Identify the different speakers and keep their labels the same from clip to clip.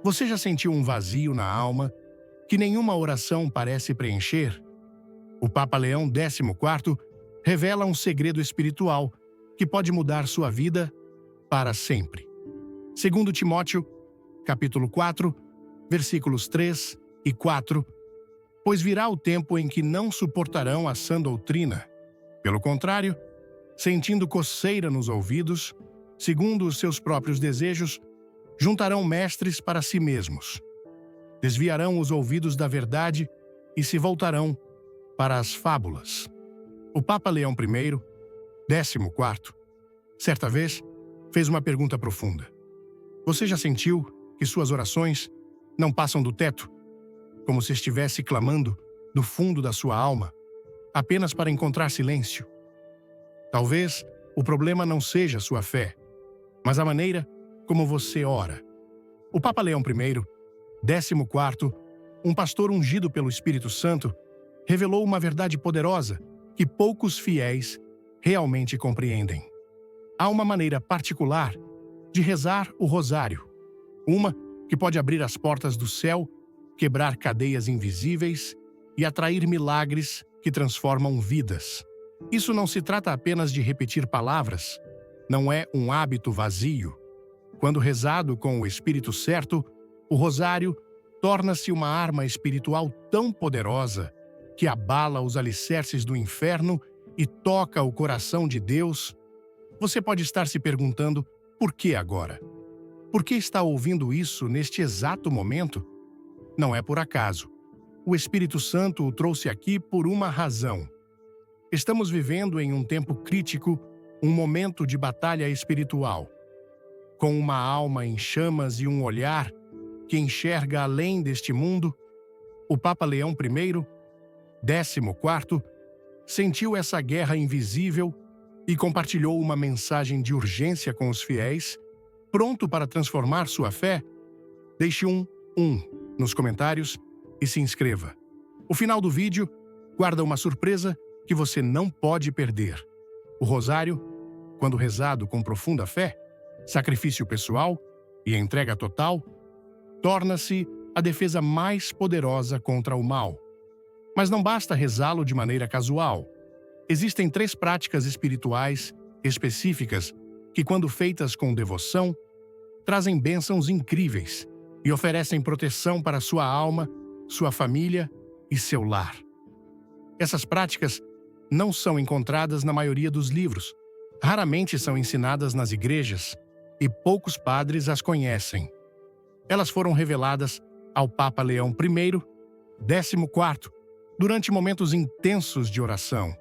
Speaker 1: Você já sentiu um vazio na alma que nenhuma oração parece preencher? O Papa Leão XIV revela um segredo espiritual que pode mudar sua vida para sempre. Segundo Timóteo, capítulo 4, versículos 3 e 4, pois virá o tempo em que não suportarão a sã doutrina. Pelo contrário, sentindo coceira nos ouvidos, segundo os seus próprios desejos, juntarão mestres para si mesmos. Desviarão os ouvidos da verdade e se voltarão para as fábulas. O Papa Leão I, 14º, certa vez, fez uma pergunta profunda. Você já sentiu que suas orações não passam do teto, como se estivesse clamando do fundo da sua alma, apenas para encontrar silêncio? Talvez o problema não seja sua fé, mas a maneira como você ora. O Papa Leão I, 14º, um pastor ungido pelo Espírito Santo, revelou uma verdade poderosa que poucos fiéis realmente compreendem. Há uma maneira particular de rezar o rosário, uma que pode abrir as portas do céu, quebrar cadeias invisíveis e atrair milagres que transformam vidas. Isso não se trata apenas de repetir palavras, não é um hábito vazio. Quando rezado com o espírito certo, o rosário torna-se uma arma espiritual tão poderosa que abala os alicerces do inferno e toca o coração de Deus. Você pode estar se perguntando, por que agora? Por que está ouvindo isso neste exato momento? Não é por acaso. O Espírito Santo o trouxe aqui por uma razão. Estamos vivendo em um tempo crítico, um momento de batalha espiritual. Com uma alma em chamas e um olhar que enxerga além deste mundo, o Papa Leão I, 14º, sentiu essa guerra invisível e compartilhou uma mensagem de urgência com os fiéis, pronto para transformar sua fé. Deixe um nos comentários e se inscreva. O final do vídeo guarda uma surpresa que você não pode perder. O rosário, quando rezado com profunda fé, sacrifício pessoal e entrega total, torna-se a defesa mais poderosa contra o mal. Mas não basta rezá-lo de maneira casual. Existem 3 práticas espirituais específicas que, quando feitas com devoção, trazem bênçãos incríveis e oferecem proteção para sua alma, sua família e seu lar. Essas práticas não são encontradas na maioria dos livros, raramente são ensinadas nas igrejas e poucos padres as conhecem. Elas foram reveladas ao Papa Leão I, 14º, durante momentos intensos de oração,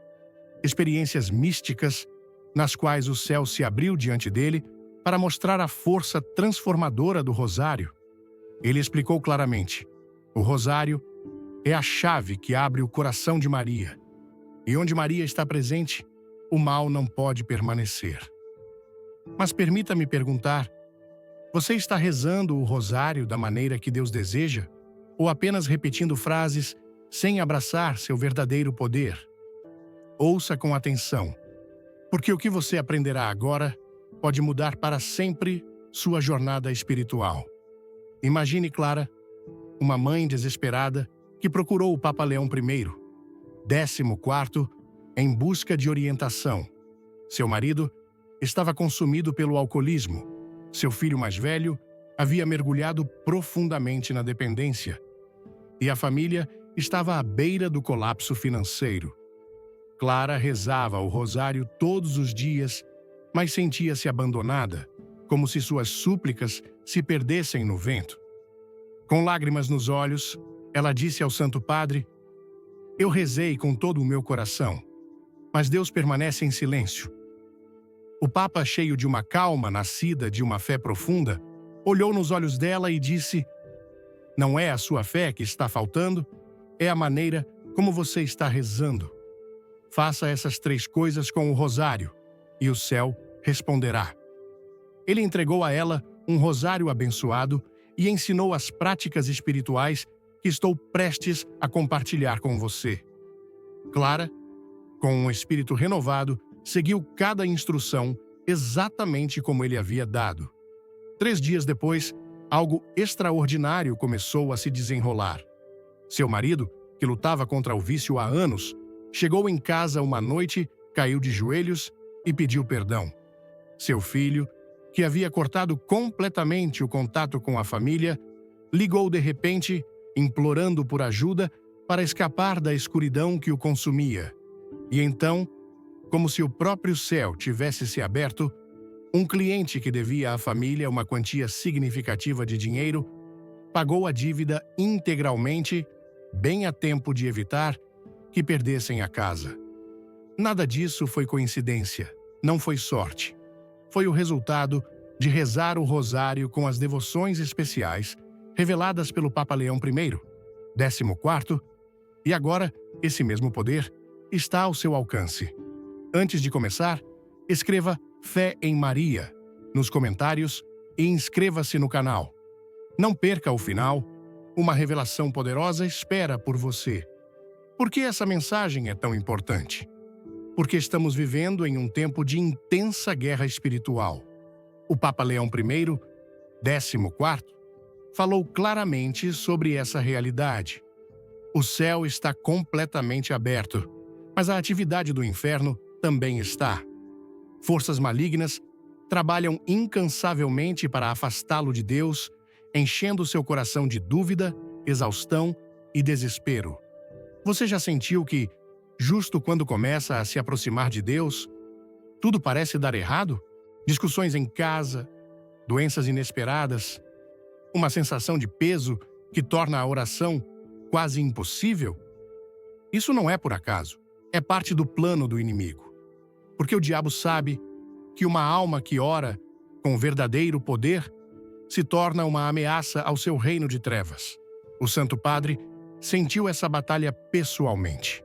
Speaker 1: experiências místicas nas quais o céu se abriu diante dele para mostrar a força transformadora do rosário. Ele explicou claramente: o rosário é a chave que abre o coração de Maria, e onde Maria está presente, o mal não pode permanecer. Mas permita-me perguntar, você está rezando o rosário da maneira que Deus deseja, ou apenas repetindo frases sem abraçar seu verdadeiro poder? Ouça com atenção, porque o que você aprenderá agora pode mudar para sempre sua jornada espiritual. Imagine Clara, uma mãe desesperada que procurou o Papa Leão I, 14º, em busca de orientação. Seu marido estava consumido pelo alcoolismo. Seu filho mais velho havia mergulhado profundamente na dependência. E a família estava à beira do colapso financeiro. Clara rezava o rosário todos os dias, mas sentia-se abandonada, como se suas súplicas se perdessem no vento. Com lágrimas nos olhos, ela disse ao Santo Padre: eu rezei com todo o meu coração, mas Deus permanece em silêncio. O Papa, cheio de uma calma nascida de uma fé profunda, olhou nos olhos dela e disse: não é a sua fé que está faltando, é a maneira como você está rezando. Faça essas 3 coisas com o rosário, e o céu responderá. Ele entregou a ela um rosário abençoado e ensinou as práticas espirituais que estou prestes a compartilhar com você. Clara, com um espírito renovado, seguiu cada instrução exatamente como ele havia dado. 3 dias depois, algo extraordinário começou a se desenrolar. Seu marido, que lutava contra o vício há anos, chegou em casa uma noite, caiu de joelhos e pediu perdão. Seu filho, que havia cortado completamente o contato com a família, ligou de repente, implorando por ajuda para escapar da escuridão que o consumia. E então, como se o próprio céu tivesse se aberto, um cliente que devia à família uma quantia significativa de dinheiro pagou a dívida integralmente, bem a tempo de evitar que perdessem a casa. Nada disso foi coincidência, não foi sorte. Foi o resultado de rezar o rosário com as devoções especiais reveladas pelo Papa Leão I, 14º, e agora esse mesmo poder está ao seu alcance. Antes de começar, escreva Fé em Maria nos comentários e inscreva-se no canal. Não perca o final, uma revelação poderosa espera por você. Por que essa mensagem é tão importante? Porque estamos vivendo em um tempo de intensa guerra espiritual. O Papa Leão I, 14º, falou claramente sobre essa realidade. O céu está completamente aberto, mas a atividade do inferno também está. Forças malignas trabalham incansavelmente para afastá-lo de Deus, enchendo seu coração de dúvida, exaustão e desespero. Você já sentiu que, justo quando começa a se aproximar de Deus, tudo parece dar errado? Discussões em casa, doenças inesperadas, uma sensação de peso que torna a oração quase impossível? Isso não é por acaso, é parte do plano do inimigo. Porque o diabo sabe que uma alma que ora com verdadeiro poder se torna uma ameaça ao seu reino de trevas. O Santo Padre sentiu essa batalha pessoalmente.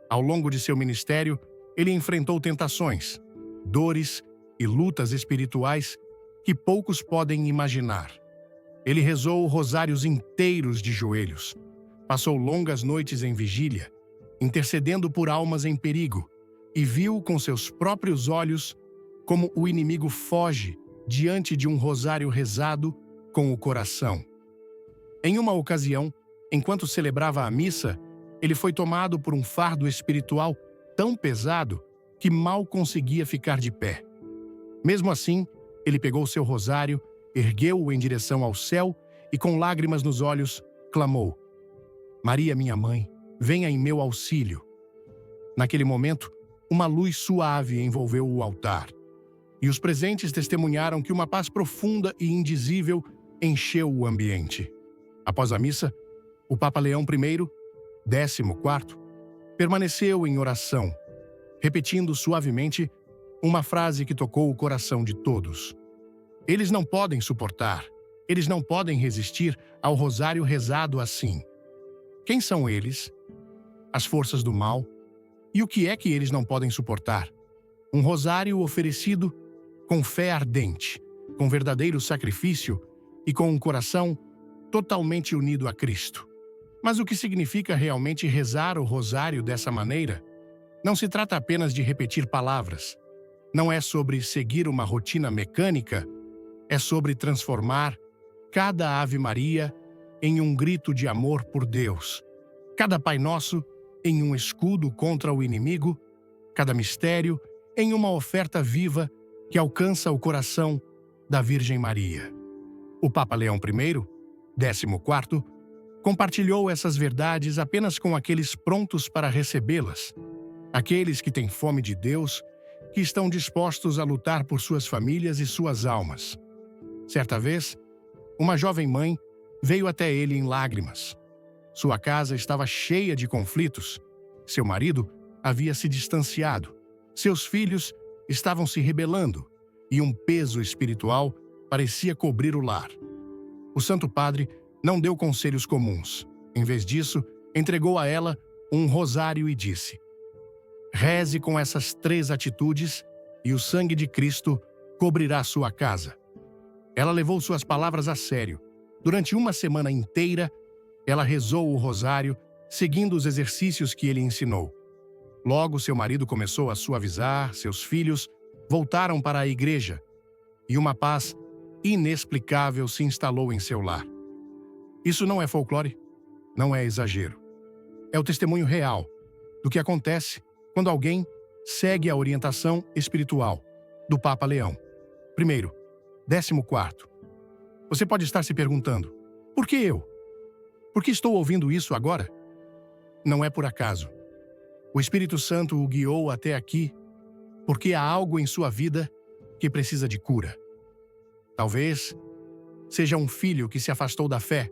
Speaker 1: Ao longo de seu ministério, ele enfrentou tentações, dores e lutas espirituais que poucos podem imaginar. Ele rezou rosários inteiros de joelhos, passou longas noites em vigília, intercedendo por almas em perigo, e viu com seus próprios olhos como o inimigo foge diante de um rosário rezado com o coração. Em uma ocasião, enquanto celebrava a missa, ele foi tomado por um fardo espiritual tão pesado que mal conseguia ficar de pé. Mesmo assim, ele pegou seu rosário, ergueu-o em direção ao céu e, com lágrimas nos olhos, clamou: Maria, minha mãe, venha em meu auxílio. Naquele momento, uma luz suave envolveu o altar, e os presentes testemunharam que uma paz profunda e indizível encheu o ambiente. Após a missa, o Papa Leão I, 14º, permaneceu em oração, repetindo suavemente uma frase que tocou o coração de todos. Eles não podem suportar, eles não podem resistir ao rosário rezado assim. Quem são eles? As forças do mal. E o que é que eles não podem suportar? Um rosário oferecido com fé ardente, com verdadeiro sacrifício e com um coração totalmente unido a Cristo. Mas o que significa realmente rezar o rosário dessa maneira? Não se trata apenas de repetir palavras. Não é sobre seguir uma rotina mecânica. É sobre transformar cada Ave Maria em um grito de amor por Deus, cada Pai Nosso em um escudo contra o inimigo, cada mistério em uma oferta viva que alcança o coração da Virgem Maria. O Papa Leão I, 14º, compartilhou essas verdades apenas com aqueles prontos para recebê-las, aqueles que têm fome de Deus, que estão dispostos a lutar por suas famílias e suas almas. Certa vez, uma jovem mãe veio até ele em lágrimas. Sua casa estava cheia de conflitos. Seu marido havia se distanciado. Seus filhos estavam se rebelando e um peso espiritual parecia cobrir o lar. O Santo Padre não deu conselhos comuns. Em vez disso, entregou a ela um rosário e disse: Reze com essas 3 atitudes e o sangue de Cristo cobrirá sua casa. Ela levou suas palavras a sério. Durante uma semana inteira, ela rezou o rosário, seguindo os exercícios que ele ensinou. Logo, seu marido começou a suavizar, seus filhos voltaram para a igreja, e uma paz inexplicável se instalou em seu lar. Isso não é folclore, não é exagero. É o testemunho real do que acontece quando alguém segue a orientação espiritual do Papa Leão. Primeiro, 14º. Você pode estar se perguntando, por que eu? Por que estou ouvindo isso agora? Não é por acaso. O Espírito Santo o guiou até aqui porque há algo em sua vida que precisa de cura. Talvez seja um filho que se afastou da fé,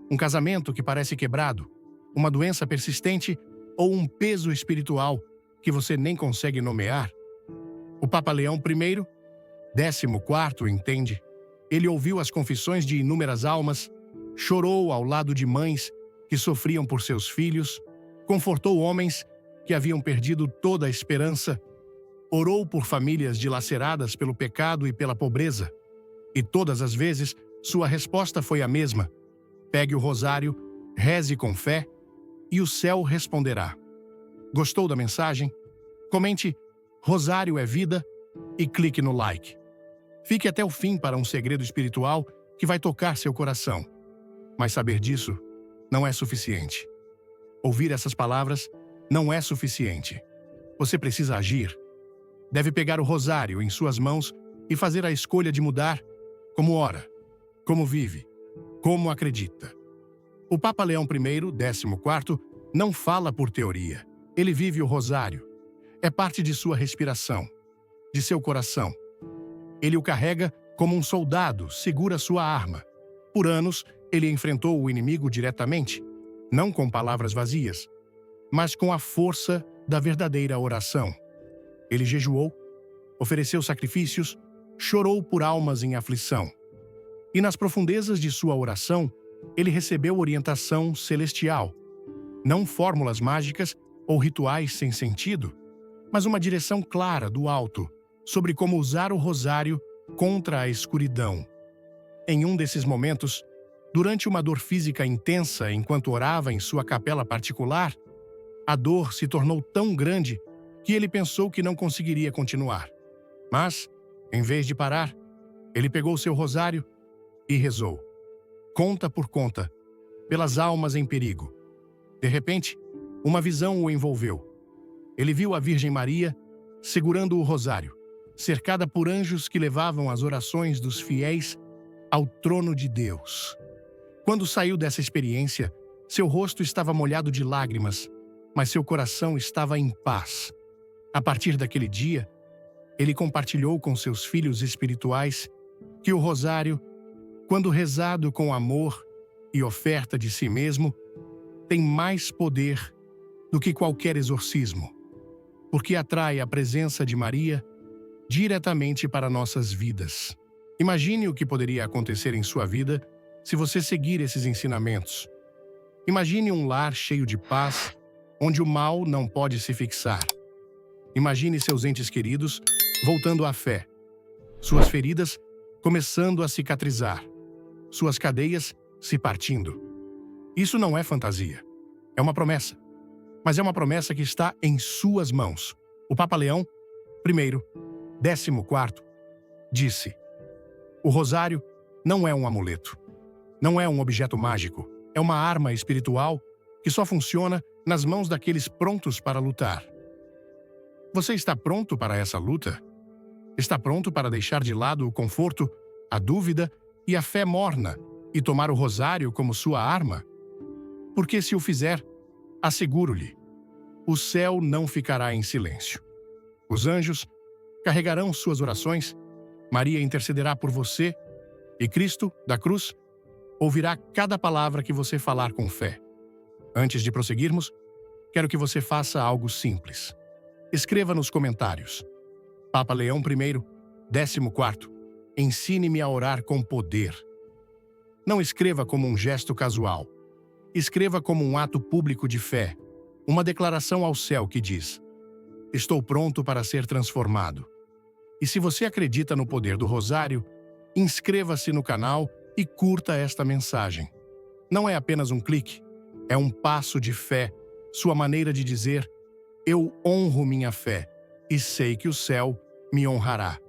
Speaker 1: um casamento que parece quebrado, uma doença persistente ou um peso espiritual que você nem consegue nomear. O Papa Leão I, 14º, entende? Ele ouviu as confissões de inúmeras almas, chorou ao lado de mães que sofriam por seus filhos, confortou homens que haviam perdido toda a esperança, orou por famílias dilaceradas pelo pecado e pela pobreza. E todas as vezes, sua resposta foi a mesma: pegue o rosário, reze com fé, e o céu responderá. Gostou da mensagem? Comente "Rosário é vida" e clique no like. Fique até o fim para um segredo espiritual que vai tocar seu coração. Mas saber disso não é suficiente. Ouvir essas palavras não é suficiente. Você precisa agir. Deve pegar o rosário em suas mãos e fazer a escolha de mudar como ora, como vive, como acredita. O Papa Leão I, 14º, não fala por teoria. Ele vive o rosário. É parte de sua respiração, de seu coração. Ele o carrega como um soldado segura sua arma. Por anos, ele enfrentou o inimigo diretamente, não com palavras vazias, mas com a força da verdadeira oração. Ele jejuou, ofereceu sacrifícios, chorou por almas em aflição. E nas profundezas de sua oração, ele recebeu orientação celestial. Não fórmulas mágicas ou rituais sem sentido, mas uma direção clara do alto sobre como usar o rosário contra a escuridão. Em um desses momentos, durante uma dor física intensa enquanto orava em sua capela particular, a dor se tornou tão grande que ele pensou que não conseguiria continuar. Mas, em vez de parar, ele pegou seu rosário e rezou, conta por conta, pelas almas em perigo. De repente, uma visão o envolveu. Ele viu a Virgem Maria segurando o rosário, cercada por anjos que levavam as orações dos fiéis ao trono de Deus. Quando saiu dessa experiência, seu rosto estava molhado de lágrimas, mas seu coração estava em paz. A partir daquele dia, ele compartilhou com seus filhos espirituais que o rosário, quando rezado com amor e oferta de si mesmo, tem mais poder do que qualquer exorcismo, porque atrai a presença de Maria diretamente para nossas vidas. Imagine o que poderia acontecer em sua vida se você seguir esses ensinamentos. Imagine um lar cheio de paz, onde o mal não pode se fixar. Imagine seus entes queridos voltando à fé, suas feridas começando a cicatrizar, suas cadeias se partindo. Isso não é fantasia, é uma promessa. Mas é uma promessa que está em suas mãos. O Papa Leão I, 14º, disse: o rosário não é um amuleto, não é um objeto mágico, é uma arma espiritual que só funciona nas mãos daqueles prontos para lutar. Você está pronto para essa luta? Está pronto para deixar de lado o conforto, a dúvida e a fé morna e tomar o rosário como sua arma? Porque se o fizer, asseguro-lhe, o céu não ficará em silêncio. Os anjos carregarão suas orações, Maria intercederá por você e Cristo, da cruz, ouvirá cada palavra que você falar com fé. Antes de prosseguirmos, quero que você faça algo simples. Escreva nos comentários: Papa Leão I, 14º, ensine-me a orar com poder. Não escreva como um gesto casual. Escreva como um ato público de fé, uma declaração ao céu que diz: estou pronto para ser transformado. E se você acredita no poder do rosário, inscreva-se no canal e curta esta mensagem. Não é apenas um clique, é um passo de fé, sua maneira de dizer: eu honro minha fé e sei que o céu me honrará.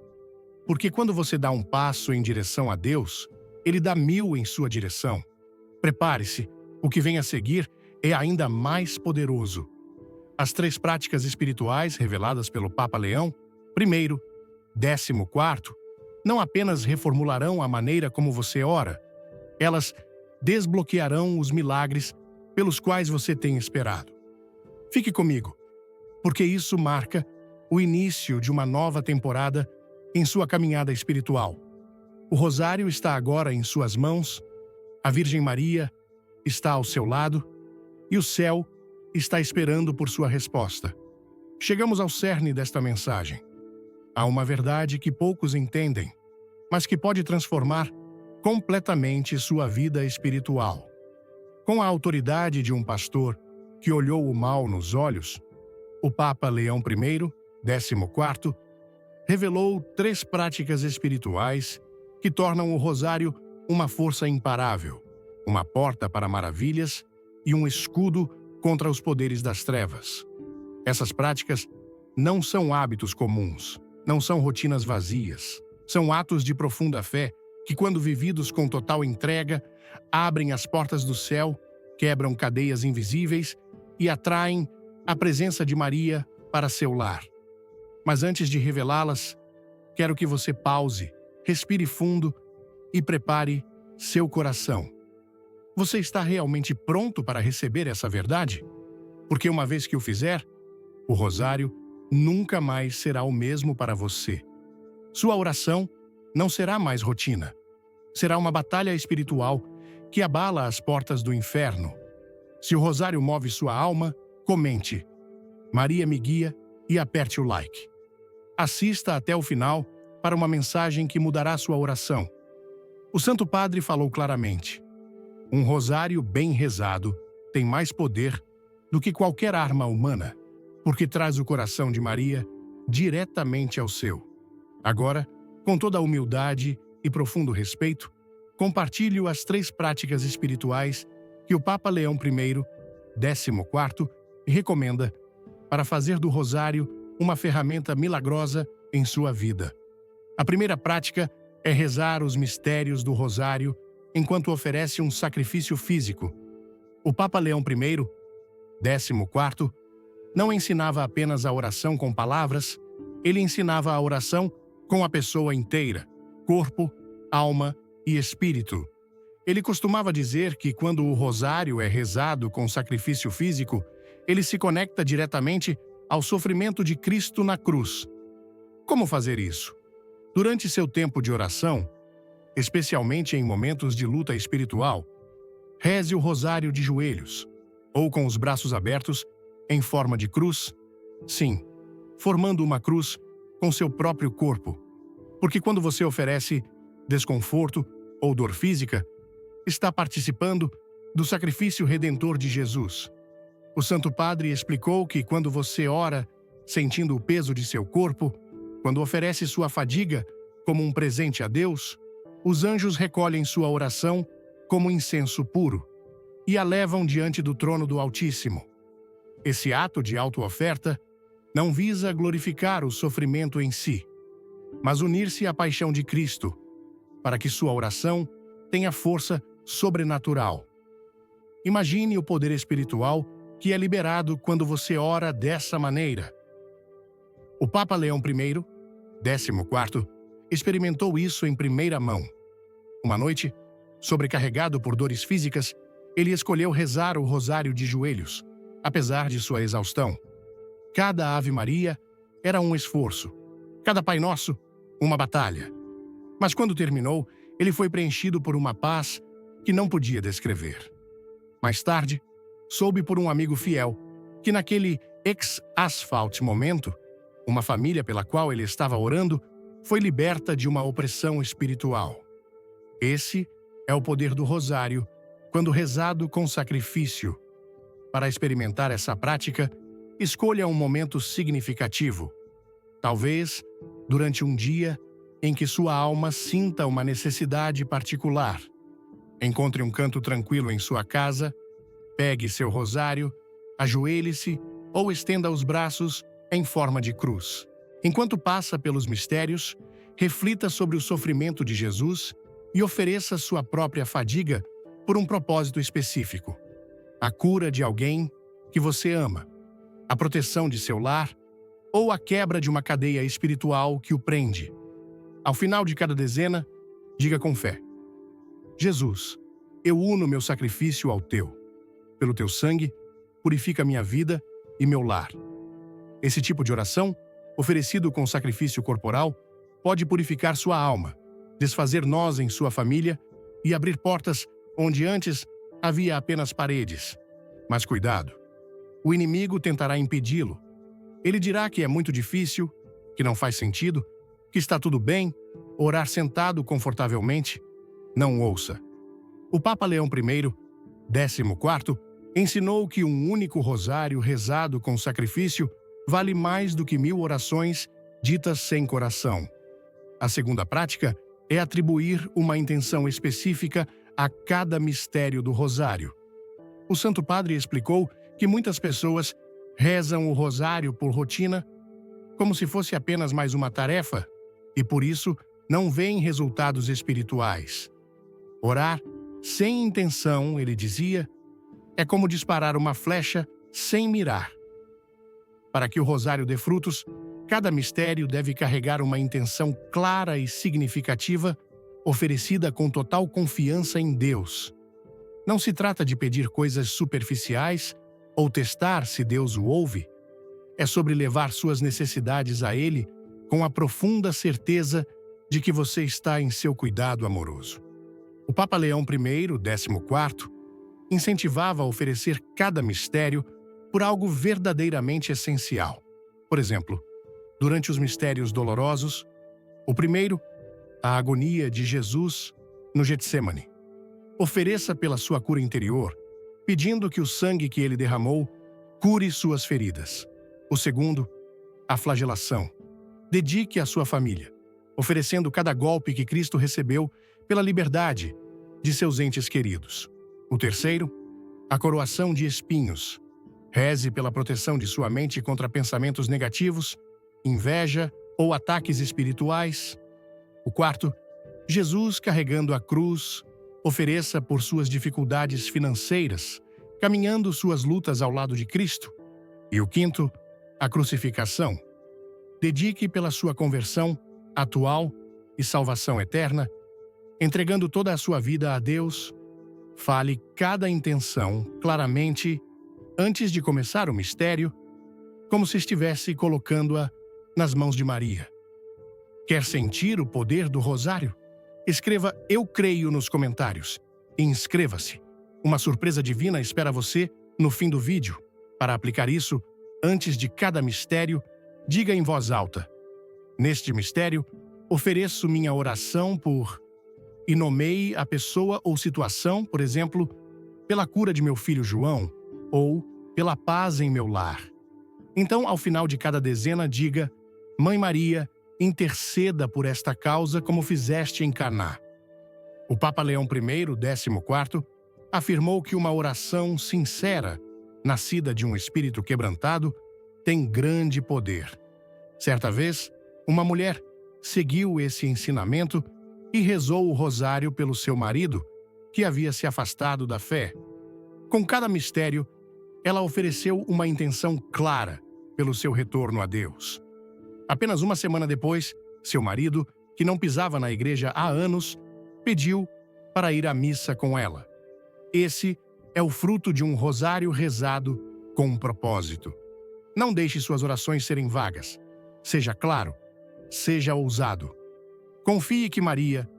Speaker 1: Porque quando você dá um passo em direção a Deus, Ele dá 1000 em sua direção. Prepare-se, o que vem a seguir é ainda mais poderoso. As 3 práticas espirituais reveladas pelo Papa Leão, primeiro, 14º, não apenas reformularão a maneira como você ora, elas desbloquearão os milagres pelos quais você tem esperado. Fique comigo, porque isso marca o início de uma nova temporada em sua caminhada espiritual. O rosário está agora em suas mãos, a Virgem Maria está ao seu lado e o céu está esperando por sua resposta. Chegamos ao cerne desta mensagem. Há uma verdade que poucos entendem, mas que pode transformar completamente sua vida espiritual. Com a autoridade de um pastor que olhou o mal nos olhos, o Papa Leão I, 14º, revelou 3 práticas espirituais que tornam o rosário uma força imparável, uma porta para maravilhas e um escudo contra os poderes das trevas. Essas práticas não são hábitos comuns, não são rotinas vazias, são atos de profunda fé que, quando vividos com total entrega, abrem as portas do céu, quebram cadeias invisíveis e atraem a presença de Maria para seu lar. Mas antes de revelá-las, quero que você pause, respire fundo e prepare seu coração. Você está realmente pronto para receber essa verdade? Porque uma vez que o fizer, o rosário nunca mais será o mesmo para você. Sua oração não será mais rotina. Será uma batalha espiritual que abala as portas do inferno. Se o rosário move sua alma, comente. Maria me guia e aperte o like. Assista até o final para uma mensagem que mudará sua oração. O Santo Padre falou claramente: um rosário bem rezado tem mais poder do que qualquer arma humana, porque traz o coração de Maria diretamente ao seu. Agora, com toda a humildade e profundo respeito, compartilho as 3 práticas espirituais que o Papa Leão I, 14º, recomenda para fazer do rosário uma ferramenta milagrosa em sua vida. A primeira prática é rezar os mistérios do rosário enquanto oferece um sacrifício físico. O Papa Leão I, 14º, não ensinava apenas a oração com palavras, ele ensinava a oração com a pessoa inteira, corpo, alma e espírito. Ele costumava dizer que quando o rosário é rezado com sacrifício físico, ele se conecta diretamente ao sofrimento de Cristo na cruz. Como fazer isso? Durante seu tempo de oração, especialmente em momentos de luta espiritual, reze o rosário de joelhos, ou com os braços abertos, em forma de cruz, sim, formando uma cruz com seu próprio corpo. Porque quando você oferece desconforto ou dor física, está participando do sacrifício redentor de Jesus. O Santo Padre explicou que quando você ora sentindo o peso de seu corpo, quando oferece sua fadiga como um presente a Deus, os anjos recolhem sua oração como incenso puro e a levam diante do trono do Altíssimo. Esse ato de auto-oferta não visa glorificar o sofrimento em si, mas unir-se à paixão de Cristo, para que sua oração tenha força sobrenatural. Imagine o poder espiritual que é liberado quando você ora dessa maneira. O Papa Leão I, 14º, experimentou isso em primeira mão. Uma noite, sobrecarregado por dores físicas, ele escolheu rezar o rosário de joelhos, apesar de sua exaustão. Cada Ave Maria era um esforço, cada Pai Nosso, uma batalha. Mas quando terminou, ele foi preenchido por uma paz que não podia descrever. Mais tarde, soube por um amigo fiel que naquele ex-asphalt momento, uma família pela qual ele estava orando foi liberta de uma opressão espiritual. Esse é o poder do rosário quando rezado com sacrifício. Para experimentar essa prática, escolha um momento significativo. Talvez durante um dia em que sua alma sinta uma necessidade particular. Encontre um canto tranquilo em sua casa, pegue seu rosário, ajoelhe-se ou estenda os braços em forma de cruz. Enquanto passa pelos mistérios, reflita sobre o sofrimento de Jesus e ofereça sua própria fadiga por um propósito específico: a cura de alguém que você ama, a proteção de seu lar ou a quebra de uma cadeia espiritual que o prende. Ao final de cada dezena, diga com fé: Jesus, eu uno meu sacrifício ao teu. Pelo teu sangue, purifica minha vida e meu lar. Esse tipo de oração, oferecido com sacrifício corporal, pode purificar sua alma, desfazer nós em sua família e abrir portas onde antes havia apenas paredes. Mas cuidado, o inimigo tentará impedi-lo. Ele dirá que é muito difícil, que não faz sentido, que está tudo bem, orar sentado confortavelmente. Não ouça. O Papa Leão I, 14º, ensinou que um único rosário rezado com sacrifício vale mais do que 1000 orações ditas sem coração. A segunda prática é atribuir uma intenção específica a cada mistério do rosário. O Santo Padre explicou que muitas pessoas rezam o rosário por rotina, como se fosse apenas mais uma tarefa, e por isso não veem resultados espirituais. Orar sem intenção, ele dizia, é como disparar uma flecha sem mirar. Para que o rosário dê frutos, cada mistério deve carregar uma intenção clara e significativa, oferecida com total confiança em Deus. Não se trata de pedir coisas superficiais ou testar se Deus o ouve. É sobre levar suas necessidades a Ele com a profunda certeza de que você está em seu cuidado amoroso. O Papa Leão I, 14º, incentivava a oferecer cada mistério por algo verdadeiramente essencial. Por exemplo, durante os mistérios dolorosos, o primeiro, a agonia de Jesus no Getsêmani. Ofereça pela sua cura interior, pedindo que o sangue que ele derramou cure suas feridas. O segundo, a flagelação. Dedique à sua família, oferecendo cada golpe que Cristo recebeu pela liberdade de seus entes queridos. O terceiro, a coroação de espinhos. Reze pela proteção de sua mente contra pensamentos negativos, inveja ou ataques espirituais. O quarto, Jesus carregando a cruz, ofereça por suas dificuldades financeiras, caminhando suas lutas ao lado de Cristo. E o quinto, a crucificação. Dedique pela sua conversão atual e salvação eterna, entregando toda a sua vida a Deus. Fale cada intenção claramente antes de começar o mistério, como se estivesse colocando-a nas mãos de Maria. Quer sentir o poder do rosário? Escreva "Eu creio" nos comentários e inscreva-se. Uma surpresa divina espera você no fim do vídeo. Para aplicar isso, antes de cada mistério, diga em voz alta: neste mistério, ofereço minha oração por... e nomeie a pessoa ou situação, por exemplo, pela cura de meu filho João, ou pela paz em meu lar. Então, ao final de cada dezena, diga: Mãe Maria, interceda por esta causa como fizeste em Caná. O Papa Leão I, 14º, afirmou que uma oração sincera, nascida de um espírito quebrantado, tem grande poder. Certa vez, uma mulher seguiu esse ensinamento e rezou o rosário pelo seu marido, que havia se afastado da fé. Com cada mistério, ela ofereceu uma intenção clara pelo seu retorno a Deus. Apenas uma semana depois, seu marido, que não pisava na igreja há anos, pediu para ir à missa com ela. Esse é o fruto de um rosário rezado com um propósito. Não deixe suas orações serem vagas. Seja claro, seja ousado. Confie que Maria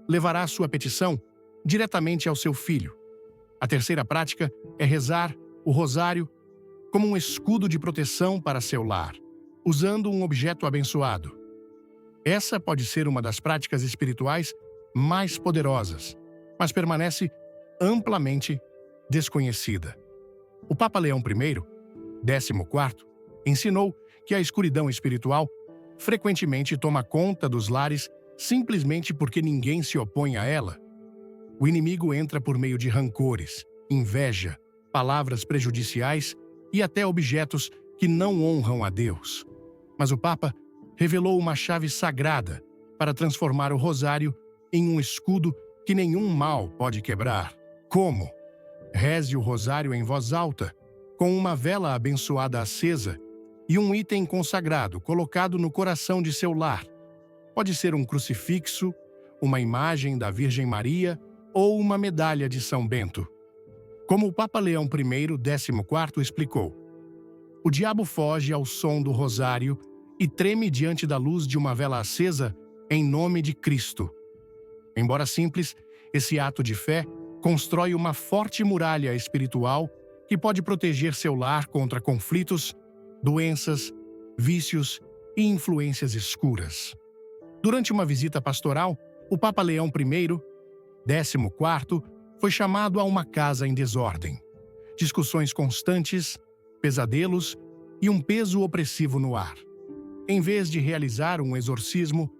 Speaker 1: levará sua petição diretamente ao seu filho. A terceira prática é rezar o rosário como um escudo de proteção para seu lar, usando um objeto abençoado. Essa pode ser uma das práticas espirituais mais poderosas, mas permanece amplamente desconhecida. O Papa Leão I, 14º, ensinou que a escuridão espiritual frequentemente toma conta dos lares simplesmente porque ninguém se opõe a ela. O inimigo entra por meio de rancores, inveja, palavras prejudiciais e até objetos que não honram a Deus. Mas o Papa revelou uma chave sagrada para transformar o rosário em um escudo que nenhum mal pode quebrar. Como? Reze o rosário em voz alta, com uma vela abençoada acesa e um item consagrado colocado no coração de seu lar. Pode ser um crucifixo, uma imagem da Virgem Maria ou uma medalha de São Bento. Como o Papa Leão I, 14º, explicou, o diabo foge ao som do rosário e treme diante da luz de uma vela acesa em nome de Cristo. Embora simples, esse ato de fé constrói uma forte muralha espiritual que pode proteger seu lar contra conflitos, doenças, vícios e influências escuras. Durante uma visita pastoral, o Papa Leão I, 14º, foi chamado a uma casa em desordem. Discussões constantes, pesadelos e um peso opressivo no ar. Em vez de realizar um exorcismo,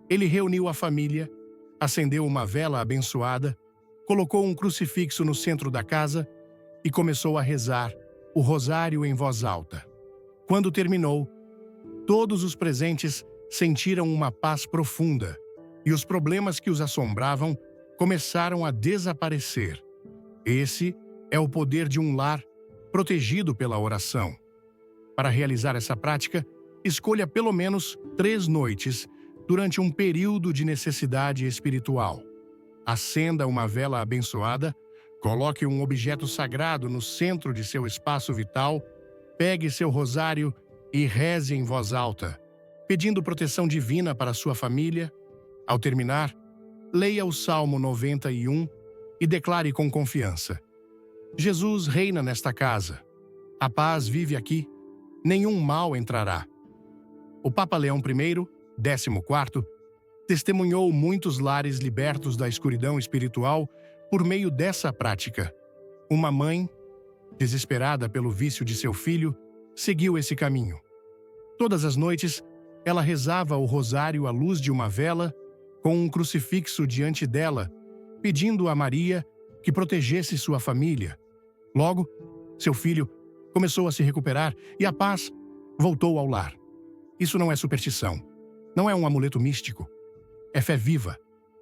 Speaker 1: ele reuniu a família, acendeu uma vela abençoada, colocou um crucifixo no centro da casa e começou a rezar o rosário em voz alta. Quando terminou, todos os presentes sentiram uma paz profunda e os problemas que os assombravam começaram a desaparecer. Esse é o poder de um lar protegido pela oração. Para realizar essa prática, escolha pelo menos 3 noites durante um período de necessidade espiritual. Acenda uma vela abençoada, coloque um objeto sagrado no centro de seu espaço vital, pegue seu rosário e reze em voz alta, pedindo proteção divina para sua família. Ao terminar, leia o Salmo 91 e declare com confiança: Jesus reina nesta casa. A paz vive aqui. Nenhum mal entrará. O Papa Leão I, 14º, testemunhou muitos lares libertos da escuridão espiritual por meio dessa prática. Uma mãe, desesperada pelo vício de seu filho, seguiu esse caminho. Todas as noites, ela rezava o rosário à luz de uma vela, com um crucifixo diante dela, pedindo a Maria que protegesse sua família. Logo, seu filho começou a se recuperar e a paz voltou ao lar. Isso não é superstição. Não é um amuleto místico. É fé viva.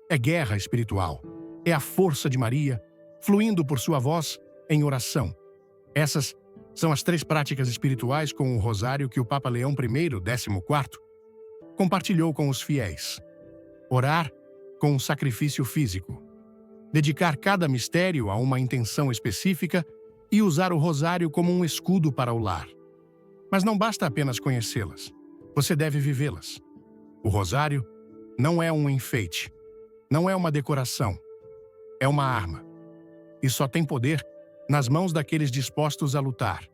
Speaker 1: É guerra espiritual. É a força de Maria, fluindo por sua voz em oração. Essas são as 3 práticas espirituais com o rosário que o Papa Leão I, 14º, compartilhou com os fiéis. Orar com um sacrifício físico. Dedicar cada mistério a uma intenção específica e usar o rosário como um escudo para o lar. Mas não basta apenas conhecê-las. Você deve vivê-las. O rosário não é um enfeite. Não é uma decoração. É uma arma. E só tem poder nas mãos daqueles dispostos a lutar.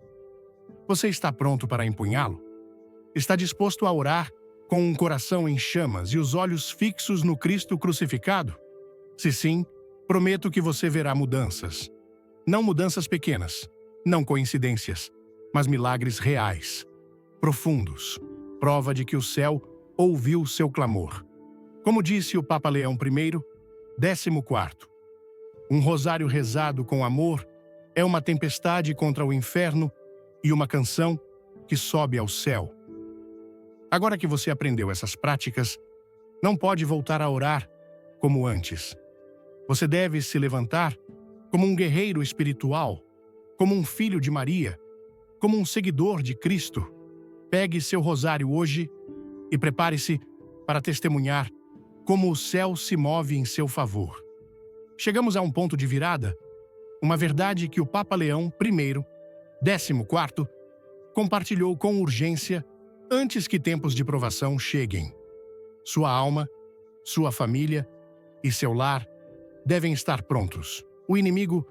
Speaker 1: Você está pronto para empunhá-lo? Está disposto a orar com um coração em chamas e os olhos fixos no Cristo crucificado? Se sim, prometo que você verá mudanças. Não mudanças pequenas, não coincidências, mas milagres reais, profundos, prova de que o céu ouviu seu clamor. Como disse o Papa Leão I, 14º, um rosário rezado com amor é uma tempestade contra o inferno e uma canção que sobe ao céu. Agora que você aprendeu essas práticas, não pode voltar a orar como antes. Você deve se levantar como um guerreiro espiritual, como um filho de Maria, como um seguidor de Cristo. Pegue seu rosário hoje e prepare-se para testemunhar como o céu se move em seu favor. Chegamos a um ponto de virada, uma verdade que o Papa Leão I, 14º, compartilhou com urgência antes que tempos de provação cheguem. Sua alma, sua família e seu lar devem estar prontos. O inimigo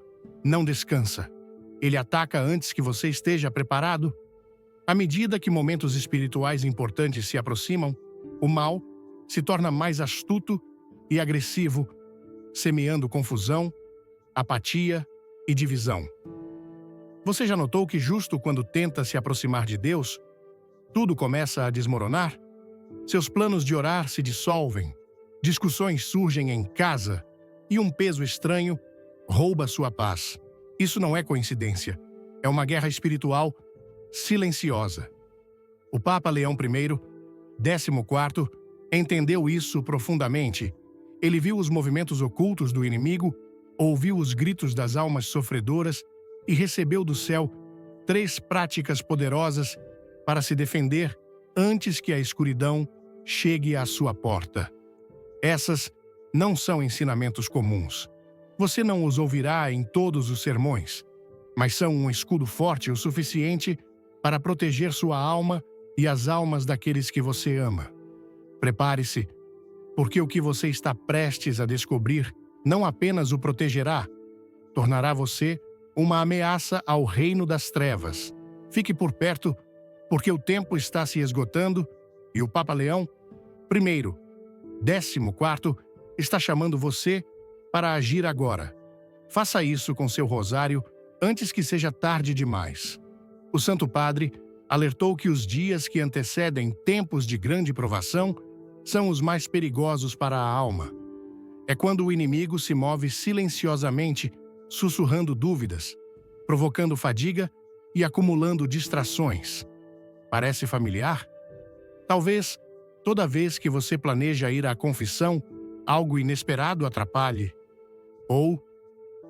Speaker 1: não descansa. Ele ataca antes que você esteja preparado. À medida que momentos espirituais importantes se aproximam, o mal se torna mais astuto e agressivo, semeando confusão, apatia e divisão. Você já notou que justo quando tenta se aproximar de Deus, tudo começa a desmoronar? Seus planos de orar se dissolvem, discussões surgem em casa e um peso estranho rouba sua paz. Isso não é coincidência. É uma guerra espiritual silenciosa. O Papa Leão I, 14º, Entendeu isso profundamente. Ele viu os movimentos ocultos do inimigo, ouviu os gritos das almas sofredoras e recebeu do céu 3 práticas poderosas para se defender antes que a escuridão chegue à sua porta. Essas não são ensinamentos comuns. Você não os ouvirá em todos os sermões, mas são um escudo forte o suficiente para proteger sua alma e as almas daqueles que você ama. Prepare-se, porque o que você está prestes a descobrir não apenas o protegerá, tornará você uma ameaça ao reino das trevas. Fique por perto, porque o tempo está se esgotando e o Papa Leão I, 14º, está chamando você para agir agora. Faça isso com seu rosário antes que seja tarde demais. O Santo Padre alertou que os dias que antecedem tempos de grande provação são os mais perigosos para a alma. É quando o inimigo se move silenciosamente, sussurrando dúvidas, provocando fadiga e acumulando distrações. Parece familiar? Talvez, toda vez que você planeja ir à confissão, algo inesperado atrapalhe. Ou,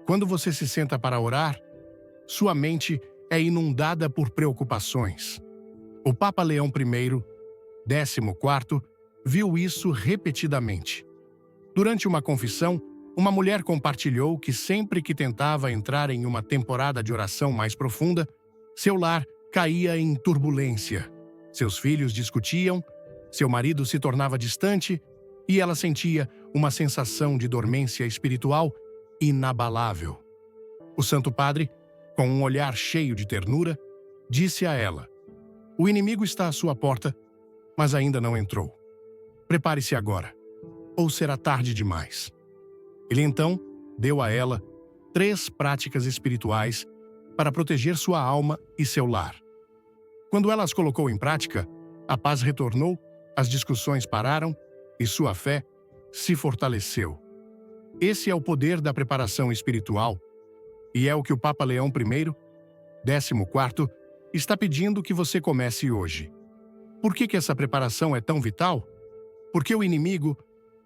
Speaker 1: quando você se senta para orar, sua mente é inundada por preocupações. O Papa Leão I, 14º, viu isso repetidamente. Durante uma confissão, uma mulher compartilhou que sempre que tentava entrar em uma temporada de oração mais profunda, seu lar caía em turbulência. Seus filhos discutiam, seu marido se tornava distante e ela sentia uma sensação de dormência espiritual inabalável. O Santo Padre, com um olhar cheio de ternura, disse a ela: "O inimigo está à sua porta, mas ainda não entrou. Prepare-se agora, ou será tarde demais." Ele então deu a ela 3 práticas espirituais para proteger sua alma e seu lar. Quando ela as colocou em prática, a paz retornou, as discussões pararam e sua fé se fortaleceu. Esse é o poder da preparação espiritual, e é o que o Papa Leão I, 14º, está pedindo que você comece hoje. Por que essa preparação é tão vital? Porque o inimigo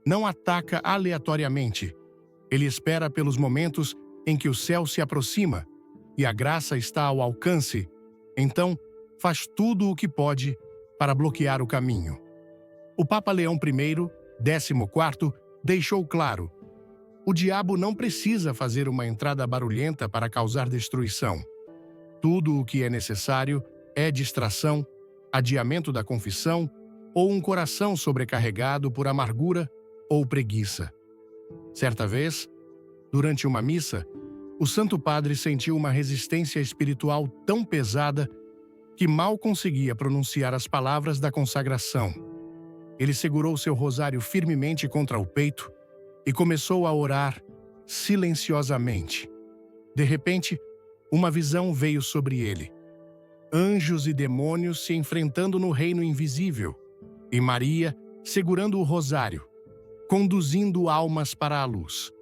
Speaker 1: não ataca aleatoriamente. Ele espera pelos momentos em que o céu se aproxima e a graça está ao alcance. Então, faz tudo o que pode para bloquear o caminho. O Papa Leão I, 14º, deixou claro: o diabo não precisa fazer uma entrada barulhenta para causar destruição. Tudo o que é necessário é distração, adiamento da confissão ou um coração sobrecarregado por amargura ou preguiça. Certa vez, durante uma missa, o Santo Padre sentiu uma resistência espiritual tão pesada que mal conseguia pronunciar as palavras da consagração. Ele segurou seu rosário firmemente contra o peito e começou a orar silenciosamente. De repente, uma visão veio sobre ele. Anjos e demônios se enfrentando no reino invisível, e Maria segurando o rosário, conduzindo almas para a luz.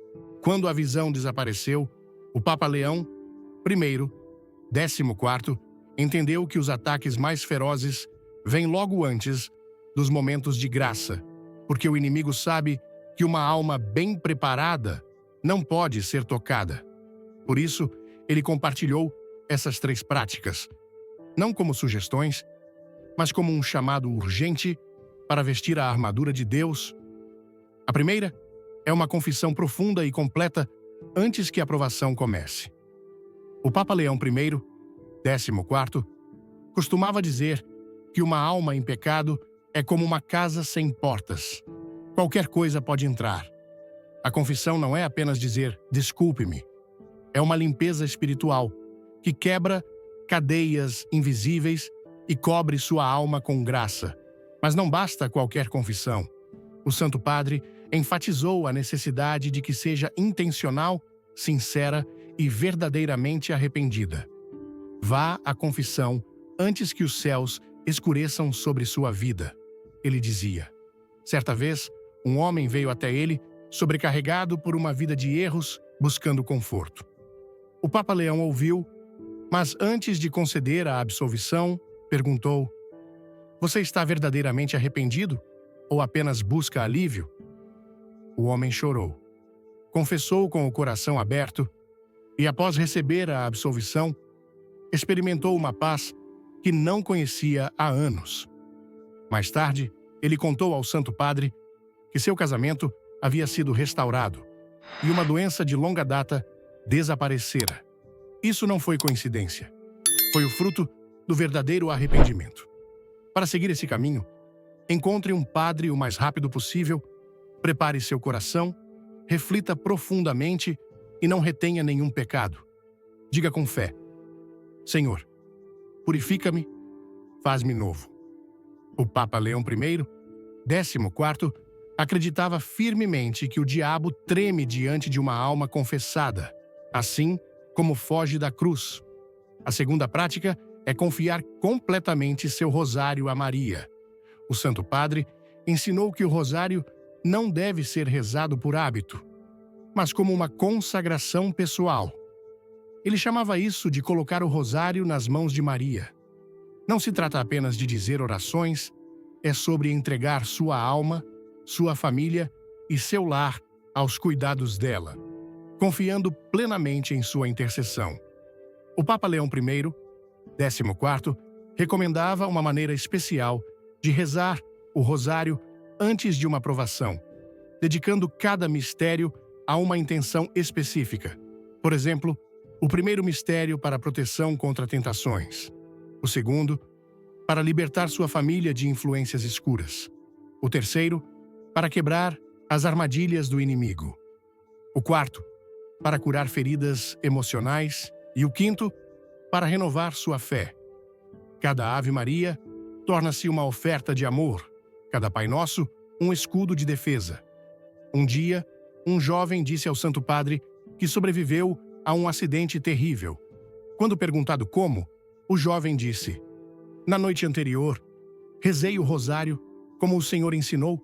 Speaker 1: Quando a visão desapareceu, o Papa Leão I, 14º, entendeu que os ataques mais ferozes vêm logo antes dos momentos de graça, porque o inimigo sabe que uma alma bem preparada não pode ser tocada. Por isso, ele compartilhou essas 3 práticas, não como sugestões, mas como um chamado urgente para vestir a armadura de Deus. A primeira é uma confissão profunda e completa antes que a provação comece. O Papa Leão I, 14º, costumava dizer que uma alma em pecado é como uma casa sem portas. Qualquer coisa pode entrar. A confissão não é apenas dizer "desculpe-me". É uma limpeza espiritual que quebra cadeias invisíveis e cobre sua alma com graça. Mas não basta qualquer confissão. O Santo Padre enfatizou a necessidade de que seja intencional, sincera e verdadeiramente arrependida. Vá à confissão antes que os céus escureçam sobre sua vida, ele dizia. Certa vez, um homem veio até ele, sobrecarregado por uma vida de erros, buscando conforto. O Papa Leão ouviu, mas antes de conceder a absolvição, perguntou: "Você está verdadeiramente arrependido?" ou apenas busca alívio? O homem chorou, confessou com o coração aberto e, após receber a absolvição, experimentou uma paz que não conhecia há anos. Mais tarde, ele contou ao Santo Padre que seu casamento havia sido restaurado e uma doença de longa data desaparecera. Isso não foi coincidência. Foi o fruto do verdadeiro arrependimento. Para seguir esse caminho, encontre um padre o mais rápido possível, prepare seu coração, reflita profundamente e não retenha nenhum pecado. Diga com fé: Senhor, purifica-me, faz-me novo. O Papa Leão I, 14º, acreditava firmemente que o diabo treme diante de uma alma confessada, assim como foge da cruz. A segunda prática é confiar completamente seu rosário a Maria. O Santo Padre ensinou que o rosário não deve ser rezado por hábito, mas como uma consagração pessoal. Ele chamava isso de colocar o rosário nas mãos de Maria. Não se trata apenas de dizer orações, é sobre entregar sua alma, sua família e seu lar aos cuidados dela, confiando plenamente em sua intercessão. O Papa Leão I, 14º, recomendava uma maneira especial de rezar o rosário antes de uma provação, dedicando cada mistério a uma intenção específica. Por exemplo, o primeiro mistério para a proteção contra tentações. O segundo, para libertar sua família de influências escuras. O terceiro, para quebrar as armadilhas do inimigo. O quarto, para curar feridas emocionais. E o quinto, para renovar sua fé. Cada Ave Maria torna-se uma oferta de amor, cada Pai Nosso, um escudo de defesa. Um dia, um jovem disse ao Santo Padre que sobreviveu a um acidente terrível. Quando perguntado como, o jovem disse: na noite anterior, rezei o rosário como o Senhor ensinou,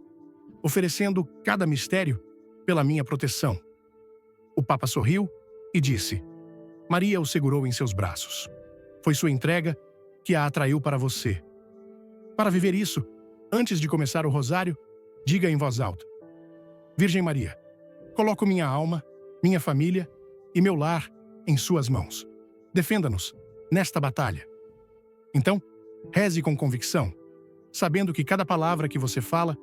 Speaker 1: oferecendo cada mistério pela minha proteção. O Papa sorriu e disse: Maria o segurou em seus braços. Foi sua entrega que a atraiu para você. Para viver isso, antes de começar o rosário, diga em voz alta: Virgem Maria, coloco minha alma, minha família e meu lar em suas mãos. Defenda-nos nesta batalha. Então, reze com convicção, sabendo que cada palavra que você fala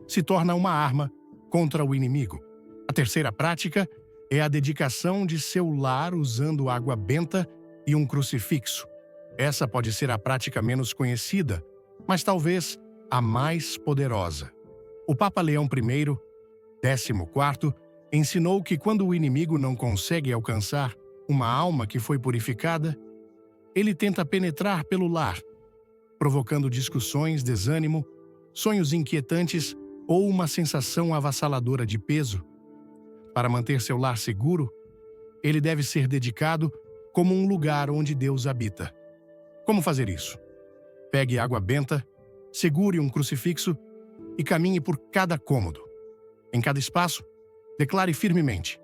Speaker 1: se torna uma arma contra o inimigo. A terceira prática é a dedicação de seu lar usando água benta e um crucifixo. Essa pode ser a prática menos conhecida, mas talvez a mais poderosa. O Papa Leão I, 14º, ensinou que quando o inimigo não consegue alcançar uma alma que foi purificada, ele tenta penetrar pelo lar, provocando discussões, desânimo, sonhos inquietantes ou uma sensação avassaladora de peso. Para manter seu lar seguro, ele deve ser dedicado como um lugar onde Deus habita. Como fazer isso? Pegue água benta, segure um crucifixo e caminhe por cada cômodo. Em cada espaço, declare firmemente: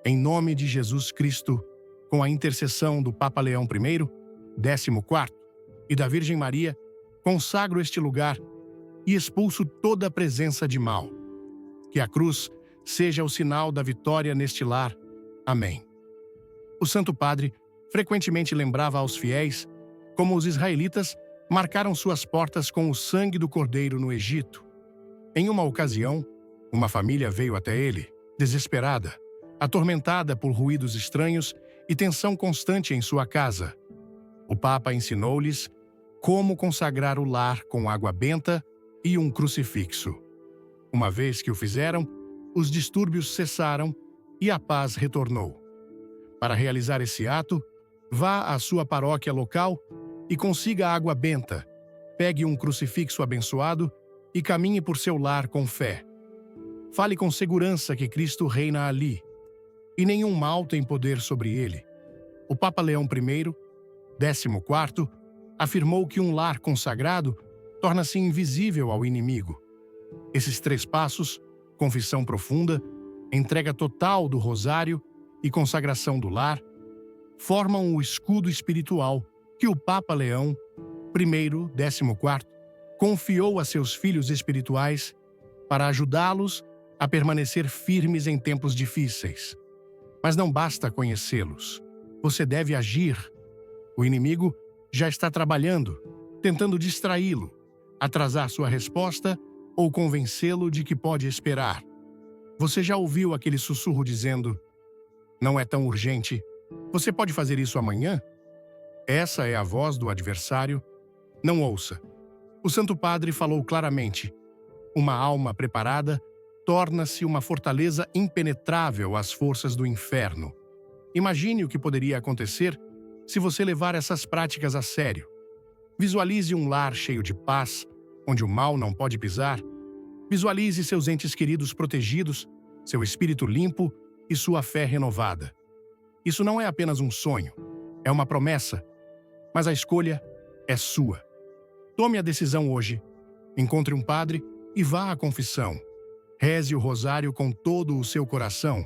Speaker 1: em nome de Jesus Cristo, com a intercessão do Papa Leão I, 14º, e da Virgem Maria, consagro este lugar e expulso toda a presença de mal. Que a cruz seja o sinal da vitória neste lar. Amém. O Santo Padre frequentemente lembrava aos fiéis como os israelitas marcaram suas portas com o sangue do cordeiro no Egito. Em uma ocasião, uma família veio até ele, desesperada, atormentada por ruídos estranhos e tensão constante em sua casa. O Papa ensinou-lhes como consagrar o lar com água benta e um crucifixo. Uma vez que o fizeram, os distúrbios cessaram e a paz retornou. Para realizar esse ato, vá à sua paróquia local e consiga água benta, pegue um crucifixo abençoado e caminhe por seu lar com fé. Fale com segurança que Cristo reina ali, e nenhum mal tem poder sobre ele. O Papa Leão I, 14º, afirmou que um lar consagrado torna-se invisível ao inimigo. Esses 3 passos, confissão profunda, entrega total do rosário e consagração do lar, formam o escudo espiritual que o Papa Leão I, 14º, confiou a seus filhos espirituais para ajudá-los a permanecer firmes em tempos difíceis. Mas não basta conhecê-los. Você deve agir. O inimigo já está trabalhando, tentando distraí-lo, atrasar sua resposta ou convencê-lo de que pode esperar. Você já ouviu aquele sussurro dizendo: "Não é tão urgente. Você pode fazer isso amanhã?" Essa é a voz do adversário. Não ouça. O Santo Padre falou claramente: uma alma preparada torna-se uma fortaleza impenetrável às forças do inferno. Imagine o que poderia acontecer se você levar essas práticas a sério. Visualize um lar cheio de paz, onde o mal não pode pisar. Visualize seus entes queridos protegidos, seu espírito limpo e sua fé renovada. Isso não é apenas um sonho, é uma promessa, mas a escolha é sua. Tome a decisão hoje. Encontre um padre e vá à confissão. Reze o rosário com todo o seu coração.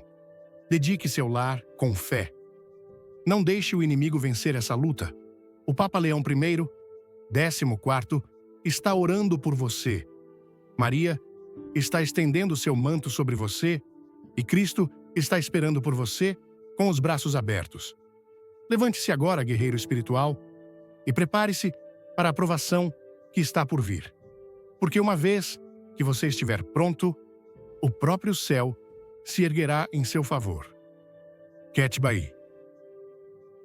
Speaker 1: Dedique seu lar com fé. Não deixe o inimigo vencer essa luta. O Papa Leão I, 14º, está orando por você. Maria está estendendo seu manto sobre você e Cristo está esperando por você com os braços abertos. Levante-se agora, guerreiro espiritual, e prepare-se para a provação que está por vir. Porque uma vez que você estiver pronto, o próprio céu se erguerá em seu favor. Cat Bailly.